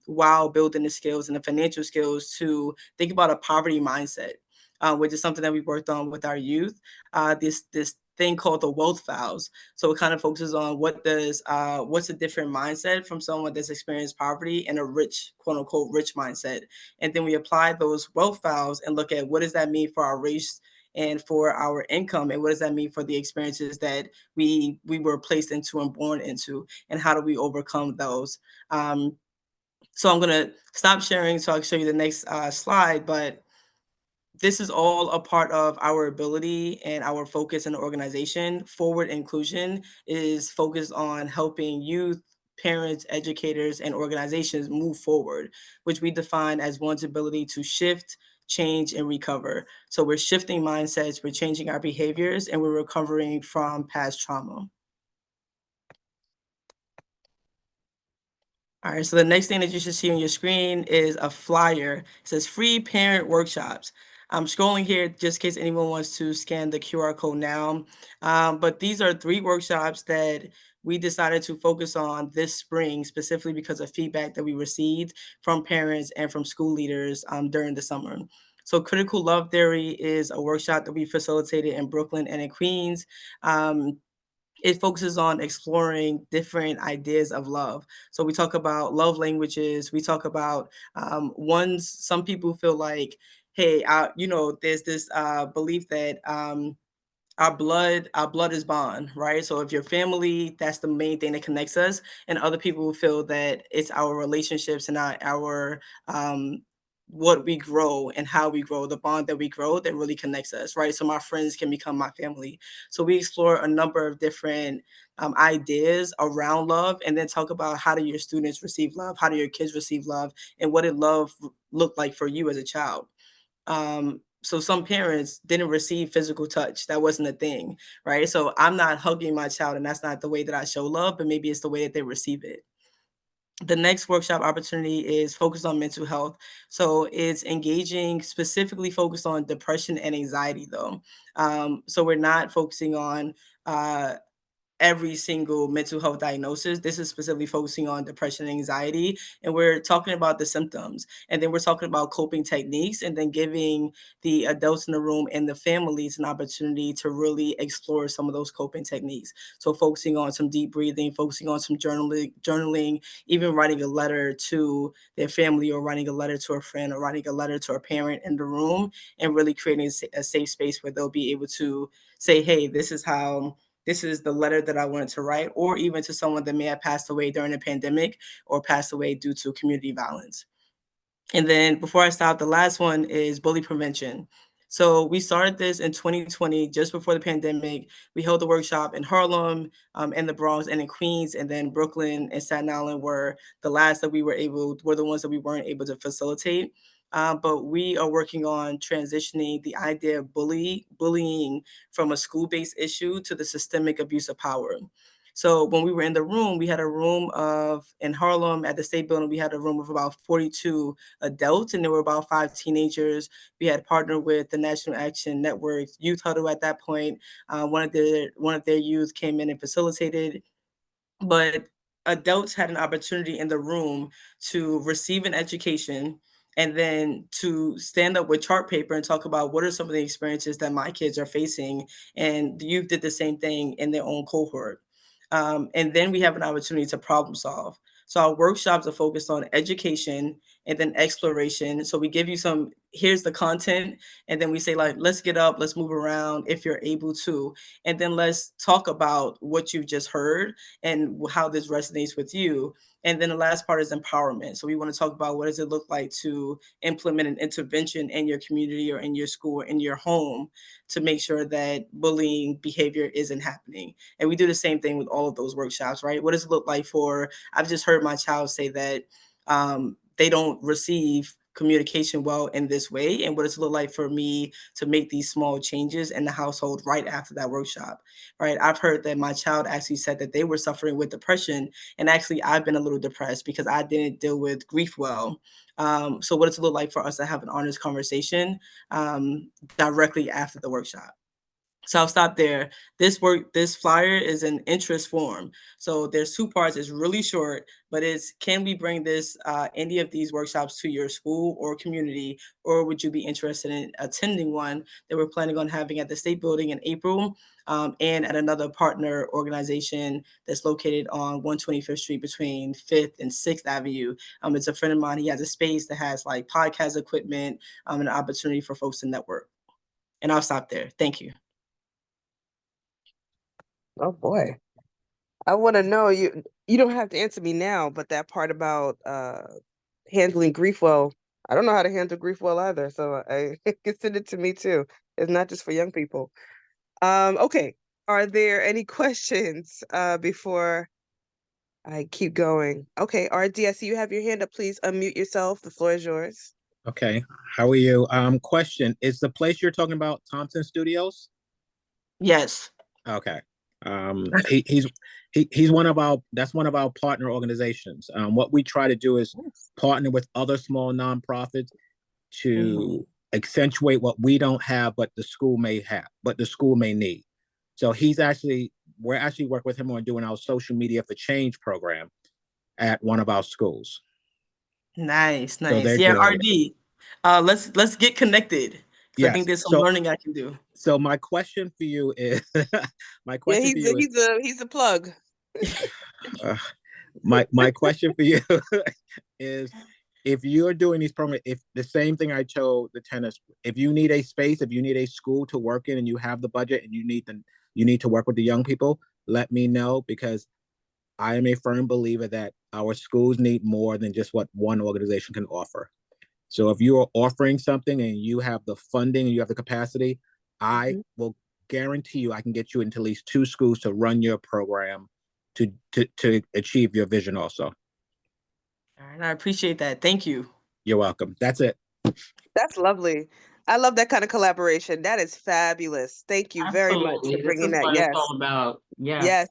while building the skills and the financial skills to think about a poverty mindset, which is something that we worked on with our youth. This thing called the wealth vows. So it kind of focuses on what's a different mindset from someone that's experienced poverty and a rich, quote unquote, rich mindset. And then we apply those wealth vows and look at what does that mean for our race and for our income, and what does that mean for the experiences that we were placed into and born into, and how do we overcome those. So I'm gonna stop sharing so I can show you the next slide, but this is all a part of our ability and our focus in the organization. Forward inclusion is focused on helping youth, parents, educators, and organizations move forward, which we define as one's ability to shift, change, and recover. So we're shifting mindsets, we're changing our behaviors, and we're recovering from past trauma. All right, so the next thing that you should see on your screen is a flyer. It says free parent workshops. I'm scrolling here just in case anyone wants to scan the QR code now. But these are 3 workshops that we decided to focus on this spring, specifically because of feedback that we received from parents and from school leaders during the summer. So critical love theory is a workshop that we facilitated in Brooklyn and in Queens. It focuses on exploring different ideas of love. So we talk about love languages. We talk about some people feel like, hey, there's this belief that our blood is bond, right? So if your family, that's the main thing that connects us, and other people feel that it's our relationships and not our what we grow and how we grow, the bond that we grow that really connects us, right? So my friends can become my family. So we explore a number of different ideas around love, and then talk about how do your students receive love, how do your kids receive love, and what did love look like for you as a child. So some parents didn't receive physical touch. That wasn't a thing, right? So I'm not hugging my child, and that's not the way that I show love, but maybe it's the way that they receive it. The next workshop opportunity is focused on mental health. So it's engaging, specifically focused on depression and anxiety, though. So we're not focusing on every single mental health diagnosis. This is specifically focusing on depression and anxiety, and we're talking about the symptoms, and then we're talking about coping techniques, and then giving the adults in the room and the families an opportunity to really explore some of those coping techniques. So focusing on some deep breathing, focusing on some journaling, even writing a letter to their family, or writing a letter to a friend, or writing a letter to a parent in the room, and really creating a safe space where they'll be able to say, hey, this is the letter that I wanted to write, or even to someone that may have passed away during the pandemic or passed away due to community violence. And then before I stop, the last one is bully prevention. So we started this in 2020, just before the pandemic. We held a workshop in Harlem, in the Bronx, and in Queens, and then Brooklyn and Staten Island were the last that were the ones that we weren't able to facilitate. But we are working on transitioning the idea of bullying from a school-based issue to the systemic abuse of power. So when we were in the room, we had a room in Harlem at the State Building, we had a room of about 42 adults, and there were about 5 teenagers. We had partnered with the National Action Network Youth Huddle at that point. One of their youth came in and facilitated, but adults had an opportunity in the room to receive an education, and then to stand up with chart paper and talk about what are some of the experiences that my kids are facing, and the youth did the same thing in their own cohort. And then we have an opportunity to problem solve. So our workshops are focused on education and then exploration. So we give you here's the content, and then we say, like, let's get up, let's move around if you're able to, and then let's talk about what you've just heard and how this resonates with you. And then the last part is empowerment. So we want to talk about what does it look like to implement an intervention in your community or in your school or in your home to make sure that bullying behavior isn't happening. And we do the same thing with all of those workshops, right? What does it look like I've just heard my child say that they don't receive communication well in this way, and what does it look like for me to make these small changes in the household right after that workshop, right? I've heard that my child actually said that they were suffering with depression, and actually I've been a little depressed because I didn't deal with grief well. So what does it look like for us to have an honest conversation directly after the workshop? So I'll stop there. This flyer is an interest form. So there's two parts. It's really short, but it's, can we bring this any of these workshops to your school or community, or would you be interested in attending one that we're planning on having at the State Building in April, and at another partner organization that's located on 125th Street between 5th and 6th Avenue. It's a friend of mine. He has a space that has like podcast equipment, and an opportunity for folks to network. And I'll stop there. Thank you. Oh boy. I want to know, you don't have to answer me now, but that part about handling grief well, I don't know how to handle grief well either, so I consider it to me too. It's not just for young people. Okay. Are there any questions before I keep going? Okay, RD, I see you have your hand up. Please unmute yourself. The floor is yours. Okay, how are you? Question, is the place you're talking about Thompson Studios? Yes. Okay. He's one of our, that's one of our partner organizations. What we try to do is partner with other small nonprofits to accentuate what we don't have, but the school may have, but the school may need. So we're actually working with him on doing our social media for change program at one of our schools. Nice, So nice. they're Yeah, doing RD. Let's get connected. 'Cause I Yes. think there's some learning I can do. So my question for you is, my Yeah, question for you is, he's a plug. my question for you is, if you're doing these programs, if the same thing I told the tennis, if you need a space, if you need a school to work in and you have the budget and you need to work with the young people, let me know, because I am a firm believer that our schools need more than just what one organization can offer. So if you are offering something and you have the funding and you have the capacity, I will guarantee you I can get you into at least 2 schools to run your program to achieve your vision also. All right, I appreciate that. Thank you. You're welcome. That's it. That's lovely. I love that kind of collaboration. That is fabulous. Thank you very much for Absolutely. This bringing is that. what Yes. it's all about. Yes. Yes,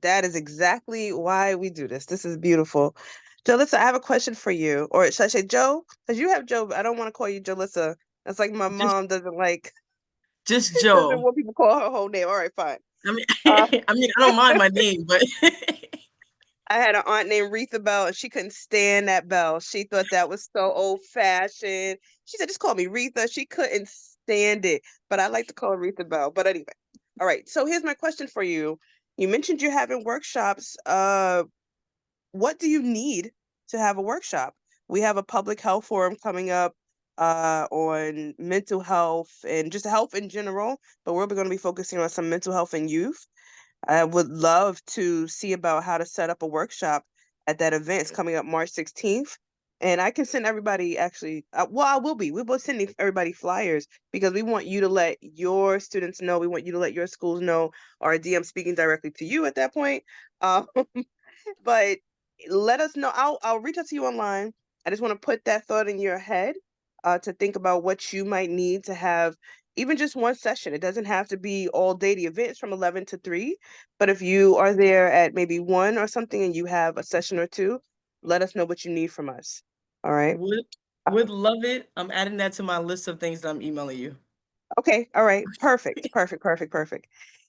that is exactly why we do this. This is beautiful. Jalissa, I have a question for you. Or should I say Joe? Because you have Joe, but I don't want to call you Jalissa. That's like my mom doesn't like, Just doesn't Joe. want people call her whole name. All right, fine. I mean, I don't mind my name, but I had an aunt named Retha Bell, and she couldn't stand that bell. She thought that was so old-fashioned. She said, just call me Retha. She couldn't stand it, but I like to call her Retha Bell. But anyway, all right. So here's my question for you. You mentioned you're having workshops. What do you need to have a workshop? We have a public health forum coming up on mental health and just health in general, but we're going to be focusing on some mental health in youth. I would love to see about how to set up a workshop at that event. It's coming up March 16th. And I can send everybody actually, I will be. We will send everybody flyers because we want you to let your students know. We want you to let your schools know. Or I'm speaking directly to you at that point. But let us know. I'll reach out to you online. I just want to put that thought in your head to think about what you might need to have even just one session. It doesn't have to be all day. The event is from 11 to 3. But if you are there at maybe 1 or something and you have a session or 2, let us know what you need from us. All right. would love it. I'm adding that to my list of things that I'm emailing you. Okay. All right. Perfect. Perfect. Perfect. Perfect.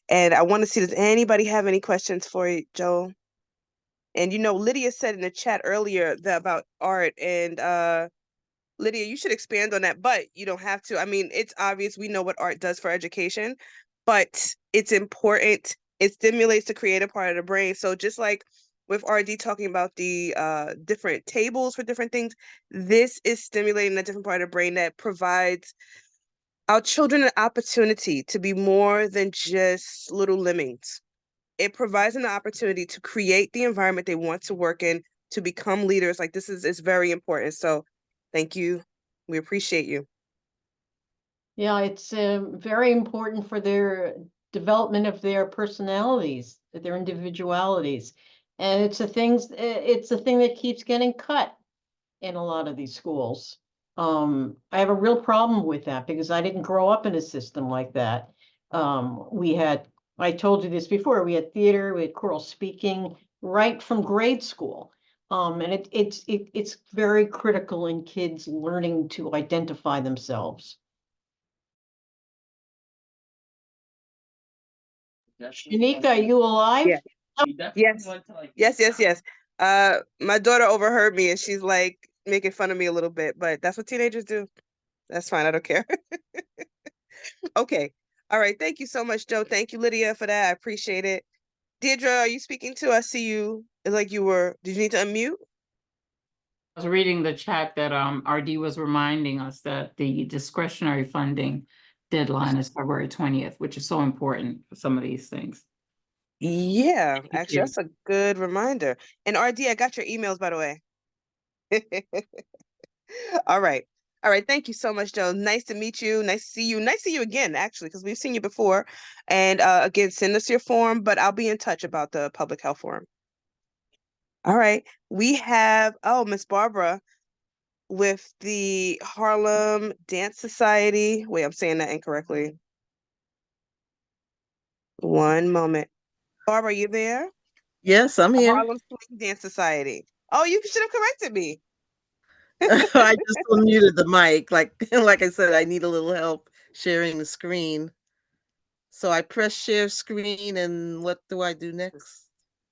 And I want to see, does anybody have any questions for you, Joel? And Lydia said in the chat earlier about art, and Lydia, you should expand on that, but you don't have to. I mean, it's obvious we know what art does for education, but it's important. It stimulates the creative part of the brain. So just like with RD talking about the different tables for different things, this is stimulating a different part of the brain that provides our children an opportunity to be more than just little lemmings. It provides an opportunity to create the environment they want to work in, to become leaders. Like this is very important. So thank you. We appreciate you. Yeah, it's very important for their development of their personalities, their individualities. And it's a thing that keeps getting cut in a lot of these schools. I have a real problem with that because I didn't grow up in a system like that. I told you this before, we had theater, we had choral speaking right from grade school. And it's very critical in kids learning to identify themselves. Shanika, are you alive? Yeah. Yes. Yes. My daughter overheard me and she's like making fun of me a little bit, but that's what teenagers do. That's fine. I don't care. Okay. All right. Thank you so much, Joe. Thank you, Lydia, for that. I appreciate it. Deirdre, are you speaking to? I see you. It's like you were. Did you need to unmute? I was reading the chat that RD was reminding us that the discretionary funding deadline is February 20th, which is so important for some of these things. Yeah, actually, you. that's a good reminder. And RD, I got your emails, by the way. All right. All right. Thank you so much, Joe. Nice to meet you. Nice to see you. Nice to see you again, actually, because we've seen you before. And again, send us your form, but I'll be in touch about the public health forum. All right. We have, Miss Barbara with the Harlem Dance Society. Wait, I'm saying that incorrectly. One moment. Barbara, are you there? Yes, I'm here. Harlem Swing Dance Society. Oh, you should have corrected me. I just unmuted the mic. Like I said, I need a little help sharing the screen. So I press share screen, and what do I do next?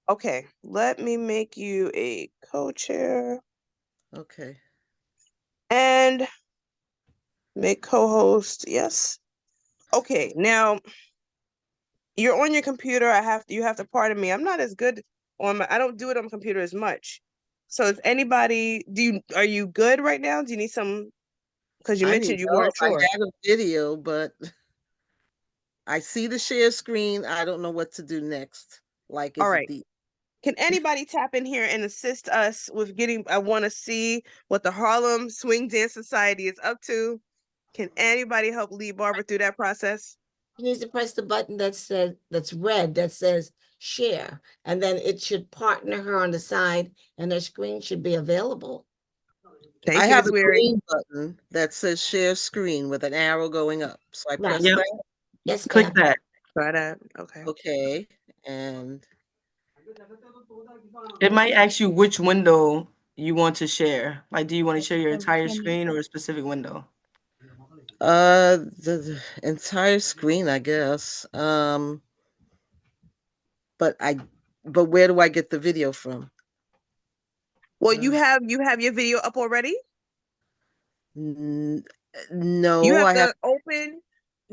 Okay, let me make you a co-chair Okay. and make co-host. Yes. Okay, now you're on your computer. You have to pardon me. I'm not as good I don't do it on my computer as much. So if anybody, are you good right now? Do you need some, because you I mentioned need you help. weren't I sure. had a video, but I see the share screen. I don't know what to do next. Like, All is it right. the Can anybody tap in here and assist us with I want to see what the Harlem Swing Dance Society is up to. Can anybody help lead Barbara through that process? She needs to press the button that's red that says share, and then it should partner her on the side, and her screen should be available. Thank I you, have Ms. a Weary. green button that says share screen with an arrow going up. So I press Yep. that. Yes, Click ma'am. that. Try that. Okay. Okay. And It might ask you which window you want to share. Like, do you want to share your entire screen or a specific window? the entire screen, I guess. But where do I get the video from? Well, you have your video up already? No, You have I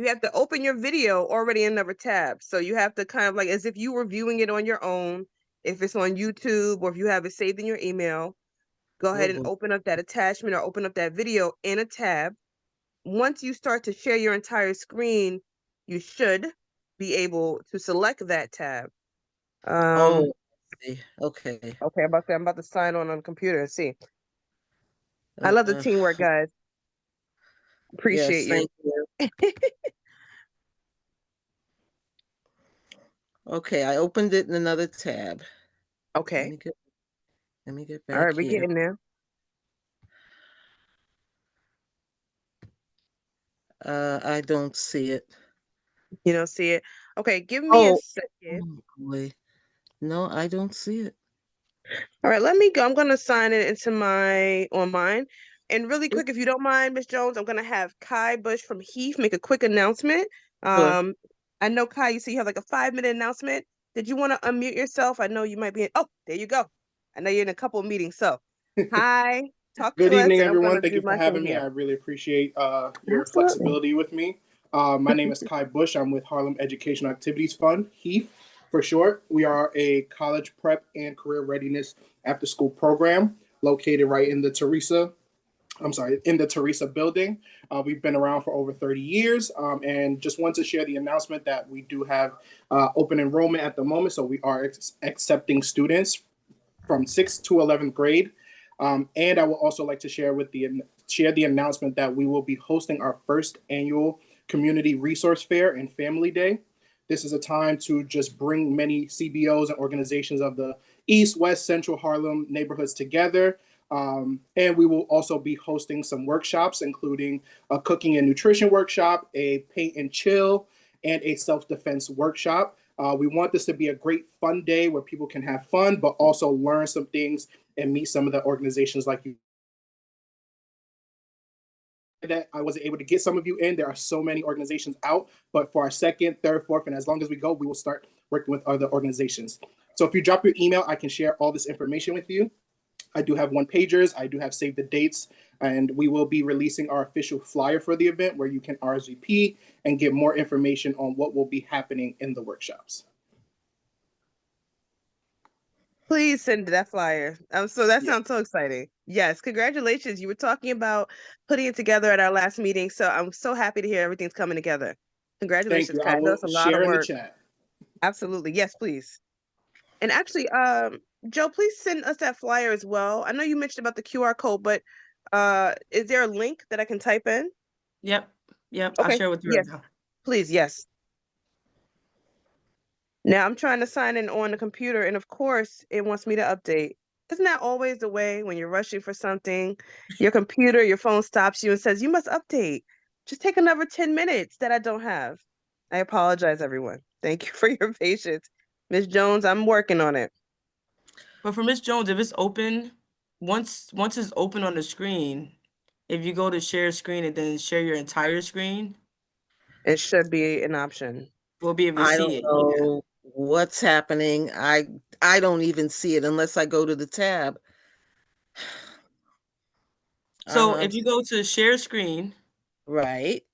have to open your video already in another tab. So you have to kind of like as if you were viewing it on your own, if it's on YouTube or if you have it saved in your email, go ahead and open up that attachment or open up that video in a tab. Once you start to share your entire screen, you should be able to select that tab. Oh, okay. Okay, I'm about to sign on the computer and see. I love the teamwork, guys. Appreciate Yes, you. thank you. Okay, I opened it in another tab. Okay. Let me get All back right, we're here. getting there. I don't see it. You don't see it? Okay, give me a second. Oh boy. No, I don't see it. All right, let me go. I'm gonna sign it into on mine. And really quick, if you don't mind, Miss Jones, I'm gonna have Kai Bush from Heath make a quick announcement. Sure. I know Kai, you say you have like a 5-minute announcement. Did you want to unmute yourself? I know you might be there you go. I know you're in a couple of meetings. So hi, talk Good to us, evening, and I'm everyone. gonna Thank do you for my thing having me. here. I really appreciate your Absolutely. flexibility with me. My name is Kai Bush. I'm with Harlem Educational Activities Fund, HEAF for short. We are a college prep and career readiness after school program located right in the Teresa building. We've been around for over 30 years and just want to share the announcement that we do have open enrollment at the moment. So we are accepting students from 6th to 11th grade. And I would also like to share the announcement that we will be hosting our first annual Community Resource Fair and Family Day. This is a time to just bring many CBOs and organizations of the East, West, Central Harlem neighborhoods together. And we will also be hosting some workshops, including a cooking and nutrition workshop, a paint and chill, and a self-defense workshop. We want this to be a great fun day where people can have fun, but also learn some things and meet some of the organizations like you that I wasn't able to get some of you in. There are so many organizations out, but for our second, third, fourth, and as long as we go, we will start working with other organizations. So if you drop your email, I can share all this information with you. I do have one pagers. I do have save the dates, and we will be releasing our official flyer for the event where you can RSVP and get more information on what will be happening in the workshops. Please send that flyer. So that Yeah. sounds so exciting. Yes, congratulations. You were talking about putting it together at our last meeting, so I'm so happy to hear everything's coming together. Thank Congratulations, you. Kai. I I know will it's a lot of share in the work. chat. Absolutely. Yes, please. And actually, Joe, please send us that flyer as well. I know you mentioned about the QR code, but is there a link that I can type in? Yep. I'll Okay. share with you right Yes. now. Please, yes. Now I'm trying to sign in on the computer, and of course, it wants me to update. Isn't that always the way when you're rushing for something? Your computer, your phone stops you and says, you must update. Just take another 10 minutes that I don't have. I apologize, everyone. Thank you for your patience. Ms. Jones, I'm working on it. But for Miss Jones, if it's open, once it's open on the screen, if you go to share screen and then share your entire screen, It should be an option. we'll be able to I see don't it. know what's happening. I don't even see it unless I go to the tab. So if you go to share screen, Right.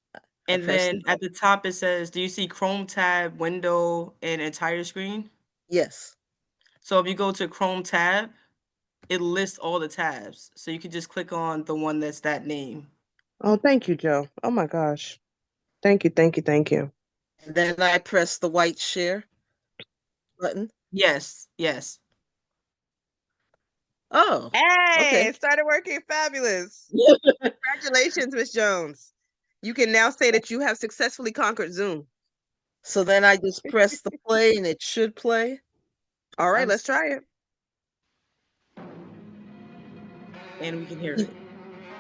and then at the top it says, do you see Chrome tab, window, and entire screen? Yes. So if you go to Chrome tab, it lists all the tabs. So you can just click on the one that's that name. Oh, thank you, Joe. Oh my gosh. Thank you, thank you, thank you. And then I press the white share button. Yes. Oh. Hey, Okay. it started working. Fabulous. Congratulations, Miss Jones. You can now say that you have successfully conquered Zoom. So then I just press the play and it should play. All right, let's try it. And we can hear it.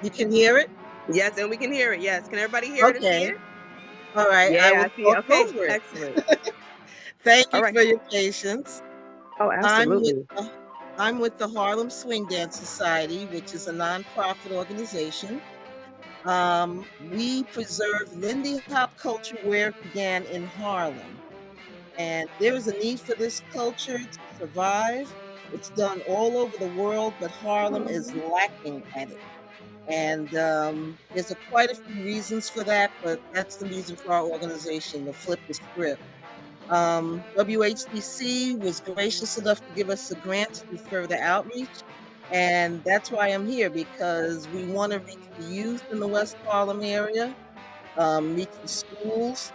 You can hear it? Yes, and we can hear it. Yes. Can everybody hear it and see Okay. it? All right. I Yeah, will I see it. talk Okay, over it. excellent. Thank All you right. for your patience. Oh, absolutely. I'm with the Harlem Swing Dance Society, which is a nonprofit organization. We preserve Lindy Hop culture where it began in Harlem. And there is a need for this culture to survive. It's done all over the world, but Harlem is lacking at it. And there's quite a few reasons for that, but that's the reason for our organization, to flip the script. WHDC was gracious enough to give us a grant to do further outreach. And that's why I'm here, because we want to reach the youth in the West Harlem area, reach the schools.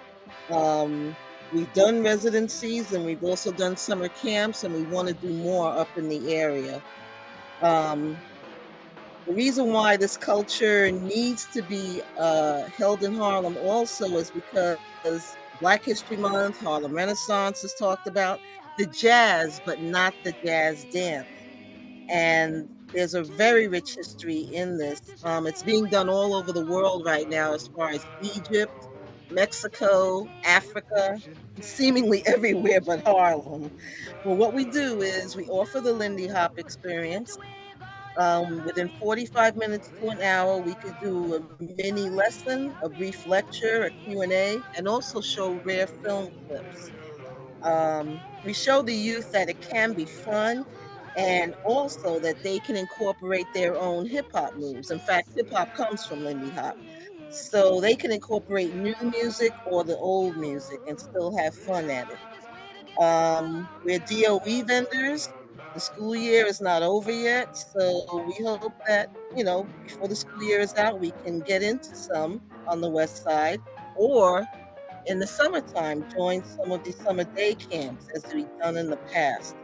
We've done residencies and we've also done summer camps, and we want to do more up in the area. The reason why this culture needs to be held in Harlem also is because Black History Month, Harlem Renaissance is talked about, the jazz, but not the jazz dance. And there's a very rich history in this. It's being done all over the world right now, as far as Egypt, Mexico, Africa, seemingly everywhere but Harlem. Well, what we do is we offer the Lindy Hop experience. Within 45 minutes to an hour, we could do a mini lesson, a brief lecture, a Q&A, and also show rare film clips. We show the youth that it can be fun, and also that they can incorporate their own hip hop moves. In fact, hip hop comes from Lindy Hop. So they can incorporate new music or the old music and still have fun at it. We're DOE vendors. The school year is not over yet, so we hope that, before the school year is out, we can get into some on the west side, or in the summertime, join some of these summer day camps as we've done in the past.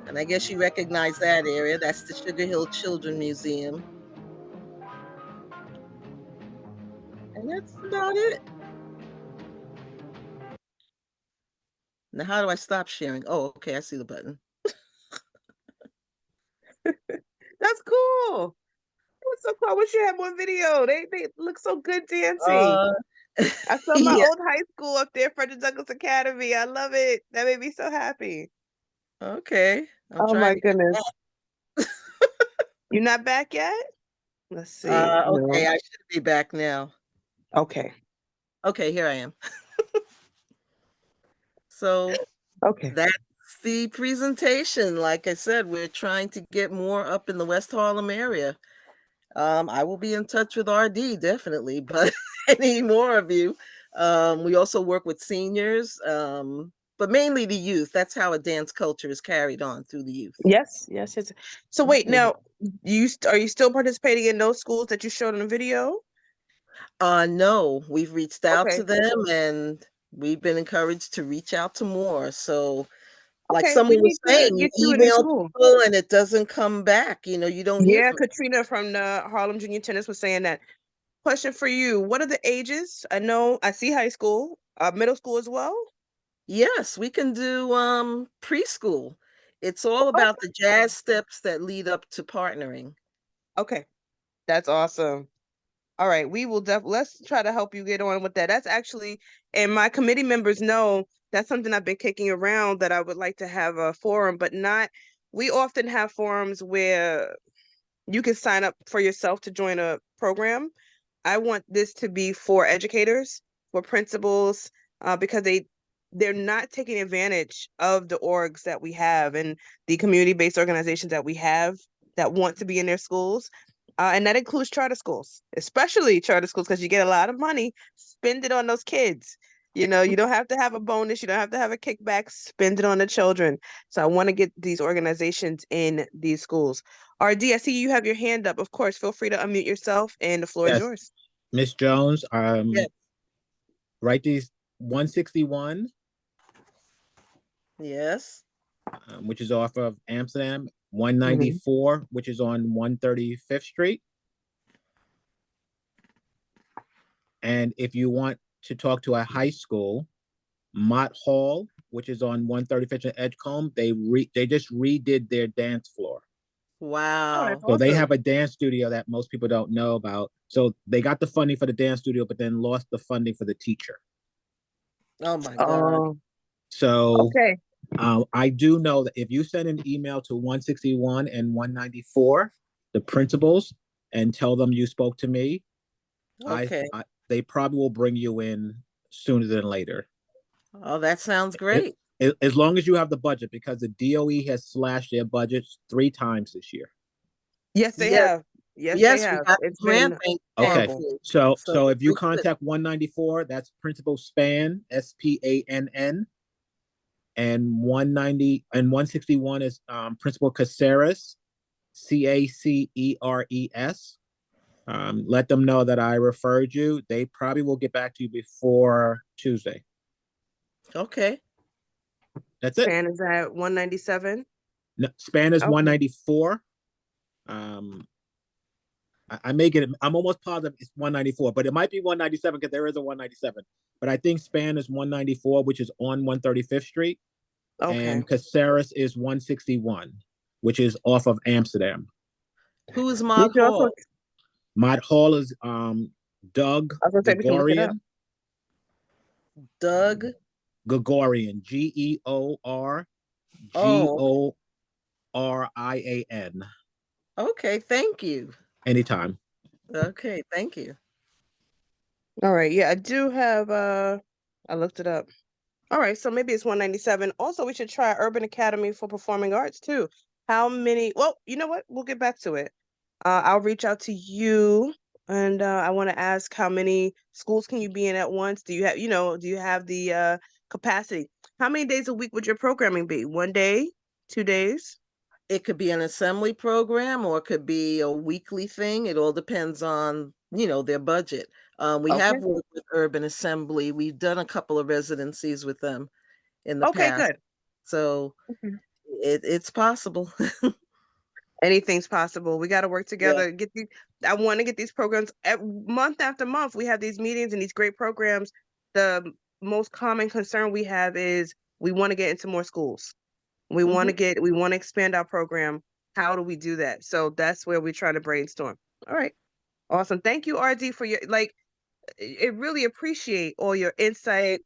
And I guess you recognize that area. That's the Sugar Hill Children Museum. And that's about it. Now, how do I stop sharing? Oh, okay, I see the button. That's cool. That's so cool. I wish you had more video. They look so good dancing. I saw my Yeah. old high school up there, Frederick Douglass Academy. I love it. That made me so happy. Okay. I'm Oh trying my to get goodness. You're not back yet? Let's see. okay, No. I should be back now. Okay. Okay, here I am. So Okay. that's the presentation. Like I said, we're trying to get more up in the West Harlem area. I will be in touch with RD definitely, but I need more of you. We also work with seniors, but mainly the youth. That's how a dance culture is carried on through the youth. Yes, yes, yes. So wait, Mhm. now are you still participating in those schools that you showed in the video? No, we've reached out to Okay. them and we've been encouraged to reach out to more. So, like Okay, we someone was need to saying, you get you in the email school. people and it doesn't come back. You don't hear Yeah, from. Katrina from the Harlem Junior Tennis was saying that. Question for you. What are the ages? I know I see high school, middle school as well. Yes, we can do preschool. It's all Oh, about the jazz steps that lead up to partnering. okay. That's awesome. All right, we will let's try to help you get on with that. That's actually, and my committee members know that's something I've been kicking around that I would like to have a forum, but not, we often have forums where you can sign up for yourself to join a program. I want this to be for educators, for principals, because they're not taking advantage of the orgs that we have and the community-based organizations that we have that want to be in their schools. And that includes charter schools, especially charter schools, because you get a lot of money, spend it on those kids. You don't have to have a bonus, you don't have to have a kickback, spend it on the children. So I want to get these organizations in these schools. RD, I see you have your hand up. Of course, feel free to unmute yourself and the floor is Yes, yours. Miss Jones, Yes. write these 161, Yes. which is off of Amsterdam, 194, which is on 135th Street. And if you want to talk to a high school, Mott Hall, which is on 135th and Edgecombe, they just redid their dance floor. Oh, that's Wow. So they awesome. have a dance studio that most people don't know about. So they got the funding for the dance studio, but then lost the funding for the teacher. Oh my God. Oh, So okay. I do know that if you send an email to 161 and 194, the principals, and tell them you spoke to me, Okay. they probably will bring you in sooner than later. Oh, that sounds great. As long as you have the budget, because the DOE has slashed their budgets 3 times this year. Yes, they Yes. have. Yes, they Yes, we have. got It's grant been thing. Okay, horrible. so So if you we're good. contact 194, that's Principal Spann, SPANN, and 190 and 161 is Principal Caceres, CACERES. Let them know that I referred you. They probably will get back to you before Tuesday. Okay. That's it. Span is at 197. No, Spann is Okay. 194. I may get it. I'm almost positive it's 194, but it might be 197 because there is a 197. But I think Spann is 194, which is on 135th Street. Okay. And Caceres is 161, which is off of Amsterdam. Who is We Mott should also, Hall? Mott Hall is Doug I was gonna say we can look it up. Doug. Gregorian, Oh, GEORGORIAN. okay. Thank you. Anytime. Okay. Thank you. All right. Yeah, I do have, I looked it up. All right, so maybe it's 197. Also, we should try Urban Academy for Performing Arts too. How many? Well, you know what? We'll get back to it. I'll reach out to you, and I want to ask how many schools can you be in at once? Do you have, do you have the capacity? How many days a week would your programming be? 1 day, 2 days? It could be an assembly program or it could be a weekly thing. It all depends on, their budget. We Okay. have worked with Urban Assembly. We've done a couple of residencies with them in the Okay, past. good. So Okay. it's possible. Anything's possible. We got to work Yeah. together. I want to get these programs month after month. We have these meetings and these great programs. The most common concern we have is we want to get into more schools. We want to expand our program. How do we do that? So that's where we're trying to brainstorm. All right. Awesome. Thank you, RD, for your it really appreciate all your insight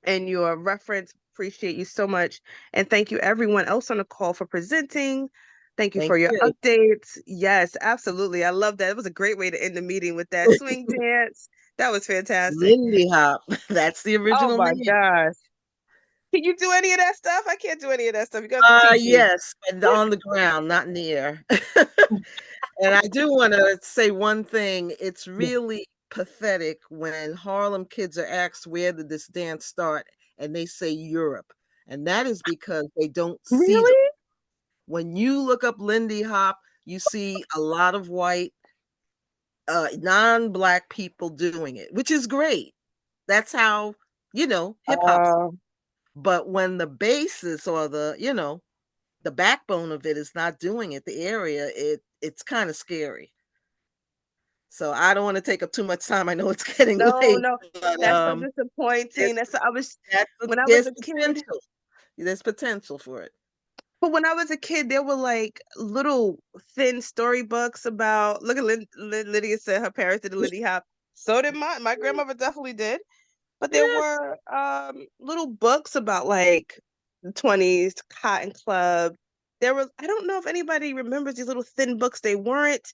and your reference Appreciate you so much. And thank you everyone else on the call for presenting. Thank you Thank for your you. updates. Yes, absolutely. I love that. It was a great way to end the meeting with that swing dance. That was fantastic. Lindy Hop. That's the Oh original my name. gosh. Can you do any of that stuff? I can't do any of that stuff. You got to teach me. Yes, but on the ground, not in the air. And I do want to say one thing. It's really pathetic when Harlem kids are asked where did this dance start, and they say Europe. And that is because they don't see them. Really? When you look up Lindy Hop, you see a lot of white, non-Black people doing it, which is great. That's how, hip hop. But when the basis or the backbone of it is not doing it, the area, it's kind of scary. So I don't want to take up too much time. I know it's getting No, late. no, But, that's so disappointing. When I was there's a kid, potential. There's potential for it. but when I was a kid, there were like little thin storybooks about. Look at Lydia said her parents did the Lindy Hop. So did my grandmother definitely did. But there were little books about like the 20s, Cotton Club. There was, I don't know if anybody remembers these little thin books. They weren't,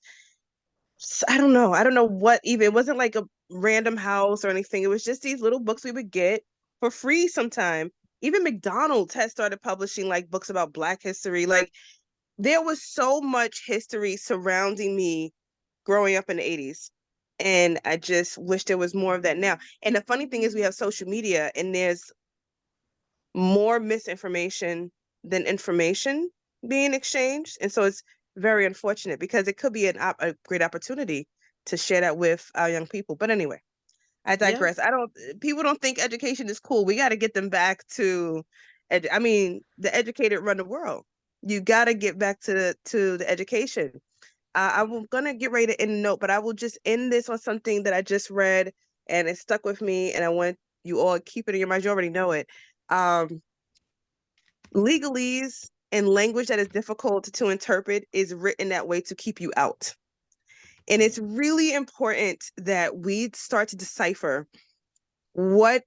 I don't know. I don't know what even, it wasn't like a Random House or anything. It was just these little books we would get for free sometime. Even McDonald's had started publishing like books about Black history. Like there was so much history surrounding me growing up in the 80s. And I just wish there was more of that now. And the funny thing is we have social media and there's more misinformation than information being exchanged. And so it's very unfortunate because it could be a great opportunity to share that with our young people. But anyway, I digress. People don't think education is cool. We got to get them back to, the educated run the world. You got to get back to the education. I'm gonna get ready to end the note, but I will just end this on something that I just read and it stuck with me, and I want you all to keep it in your mind. You already know it. Legalese and language that is difficult to interpret is written that way to keep you out. And it's really important that we start to decipher what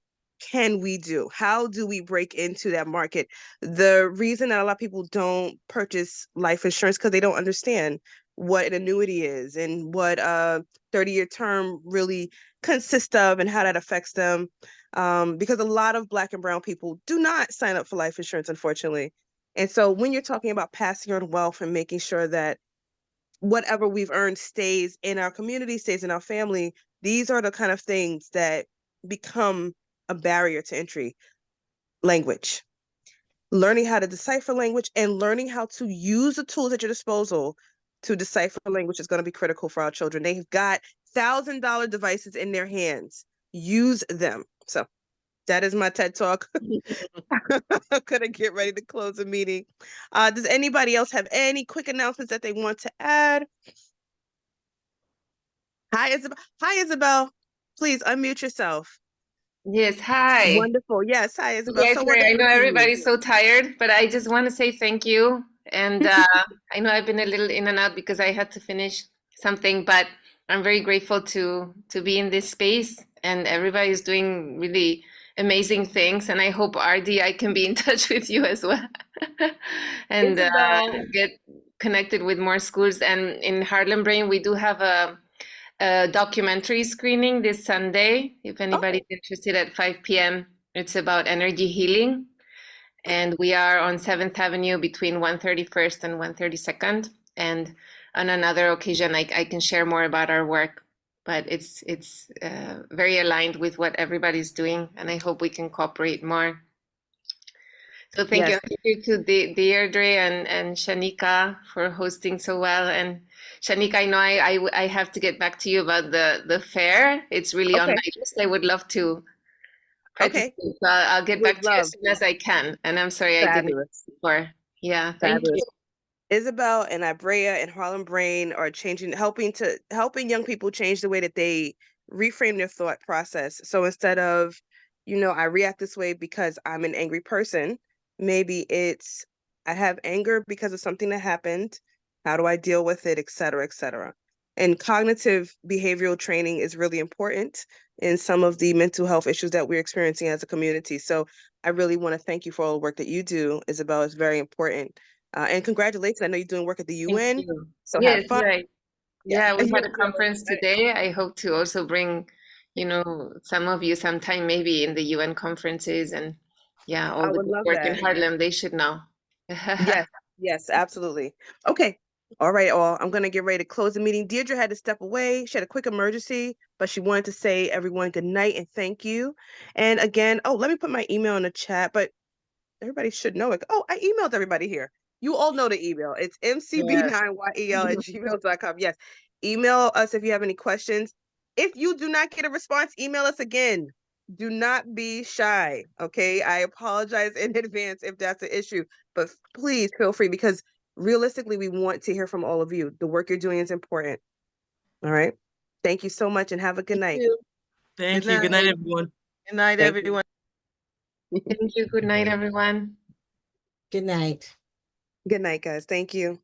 can we do? How do we break into that market? The reason that a lot of people don't purchase life insurance because they don't understand what an annuity is and what a 30-year term really consists of and how that affects them. Because a lot of Black and brown people do not sign up for life insurance, unfortunately. And so when you're talking about passing on wealth and making sure that whatever we've earned stays in our community, stays in our family, these are the kind of things that become a barrier to entry. Language, learning how to decipher language and learning how to use the tools at your disposal to decipher language is going to be critical for our children. They've got $1,000 devices in their hands. Use them. So that is my TED Talk. I'm gonna get ready to close the meeting. Does anybody else have any quick announcements that they want to add? Hi, Isabel. Hi, Isabel. Please unmute yourself. Yes, hi. Wonderful. Yes, hi, Isabel. Yes, So sorry, I wonderful know to see you. everybody's so tired, but I just want to say thank you. And I know I've been a little in and out because I had to finish something, but I'm very grateful to be in this space and everybody's doing really amazing things. And I hope RD, I can be in touch with you as well and Isabel. get connected with more schools. And in Harlem Brain, we do have a documentary screening this Sunday. If anybody's interested at 5 p.m., it's about energy healing. And we are on 7th Avenue between 131st and 132nd. And on another occasion, I can share more about our work. But it's very aligned with what everybody's doing. And I hope we can cooperate more. So thank you. Thank you to Deirdre and Shanika for hosting so well. And Shanika, I know I have to get back to you about the fair. It's really on my list. I would love to participate. So I'll get back to you as soon as I can. And I'm sorry I didn't before. Yeah, thank you. Isabel and Ibrea and Harlem Brain are helping young people change the way that they reframe their thought process. So instead of, I react this way because I'm an angry person, maybe it's I have anger because of something that happened. How do I deal with it, et cetera, et cetera. And cognitive behavioral training is really important in some of the mental health issues that we're experiencing as a community. So I really want to thank you for all the work that you do, Isabel. It's very important. And congratulations. I know you're doing work at the UN. Thank you. So Yes, have fun. right. Yeah, we You'll had a be able to conference do it. today. I hope to also bring, some of you sometime maybe in the UN conferences and yeah, all I the would good love work in that. Harlem, they should know. Yes, yes, absolutely. Okay. All right, all. I'm gonna get ready to close the meeting. Deirdre had to step away. She had a quick emergency, but she wanted to say everyone good night and thank you. And again, oh, let me put my email in the chat, but everybody should know it. Oh, I emailed everybody here. You all know the email. It's mcb9yel@gmail.com. Yes. Email us if you have any questions. If you do not get a response, email us again. Do not be shy. Okay. I apologize in advance if that's an issue, but please feel free because realistically, we want to hear from all of you. The work you're doing is important. All right. Thank you so much and have a good night. Thank you. Good night, everyone. Good night, Thank you. everyone. Thank you. Good night, everyone. Good night. Good night, guys. Thank you.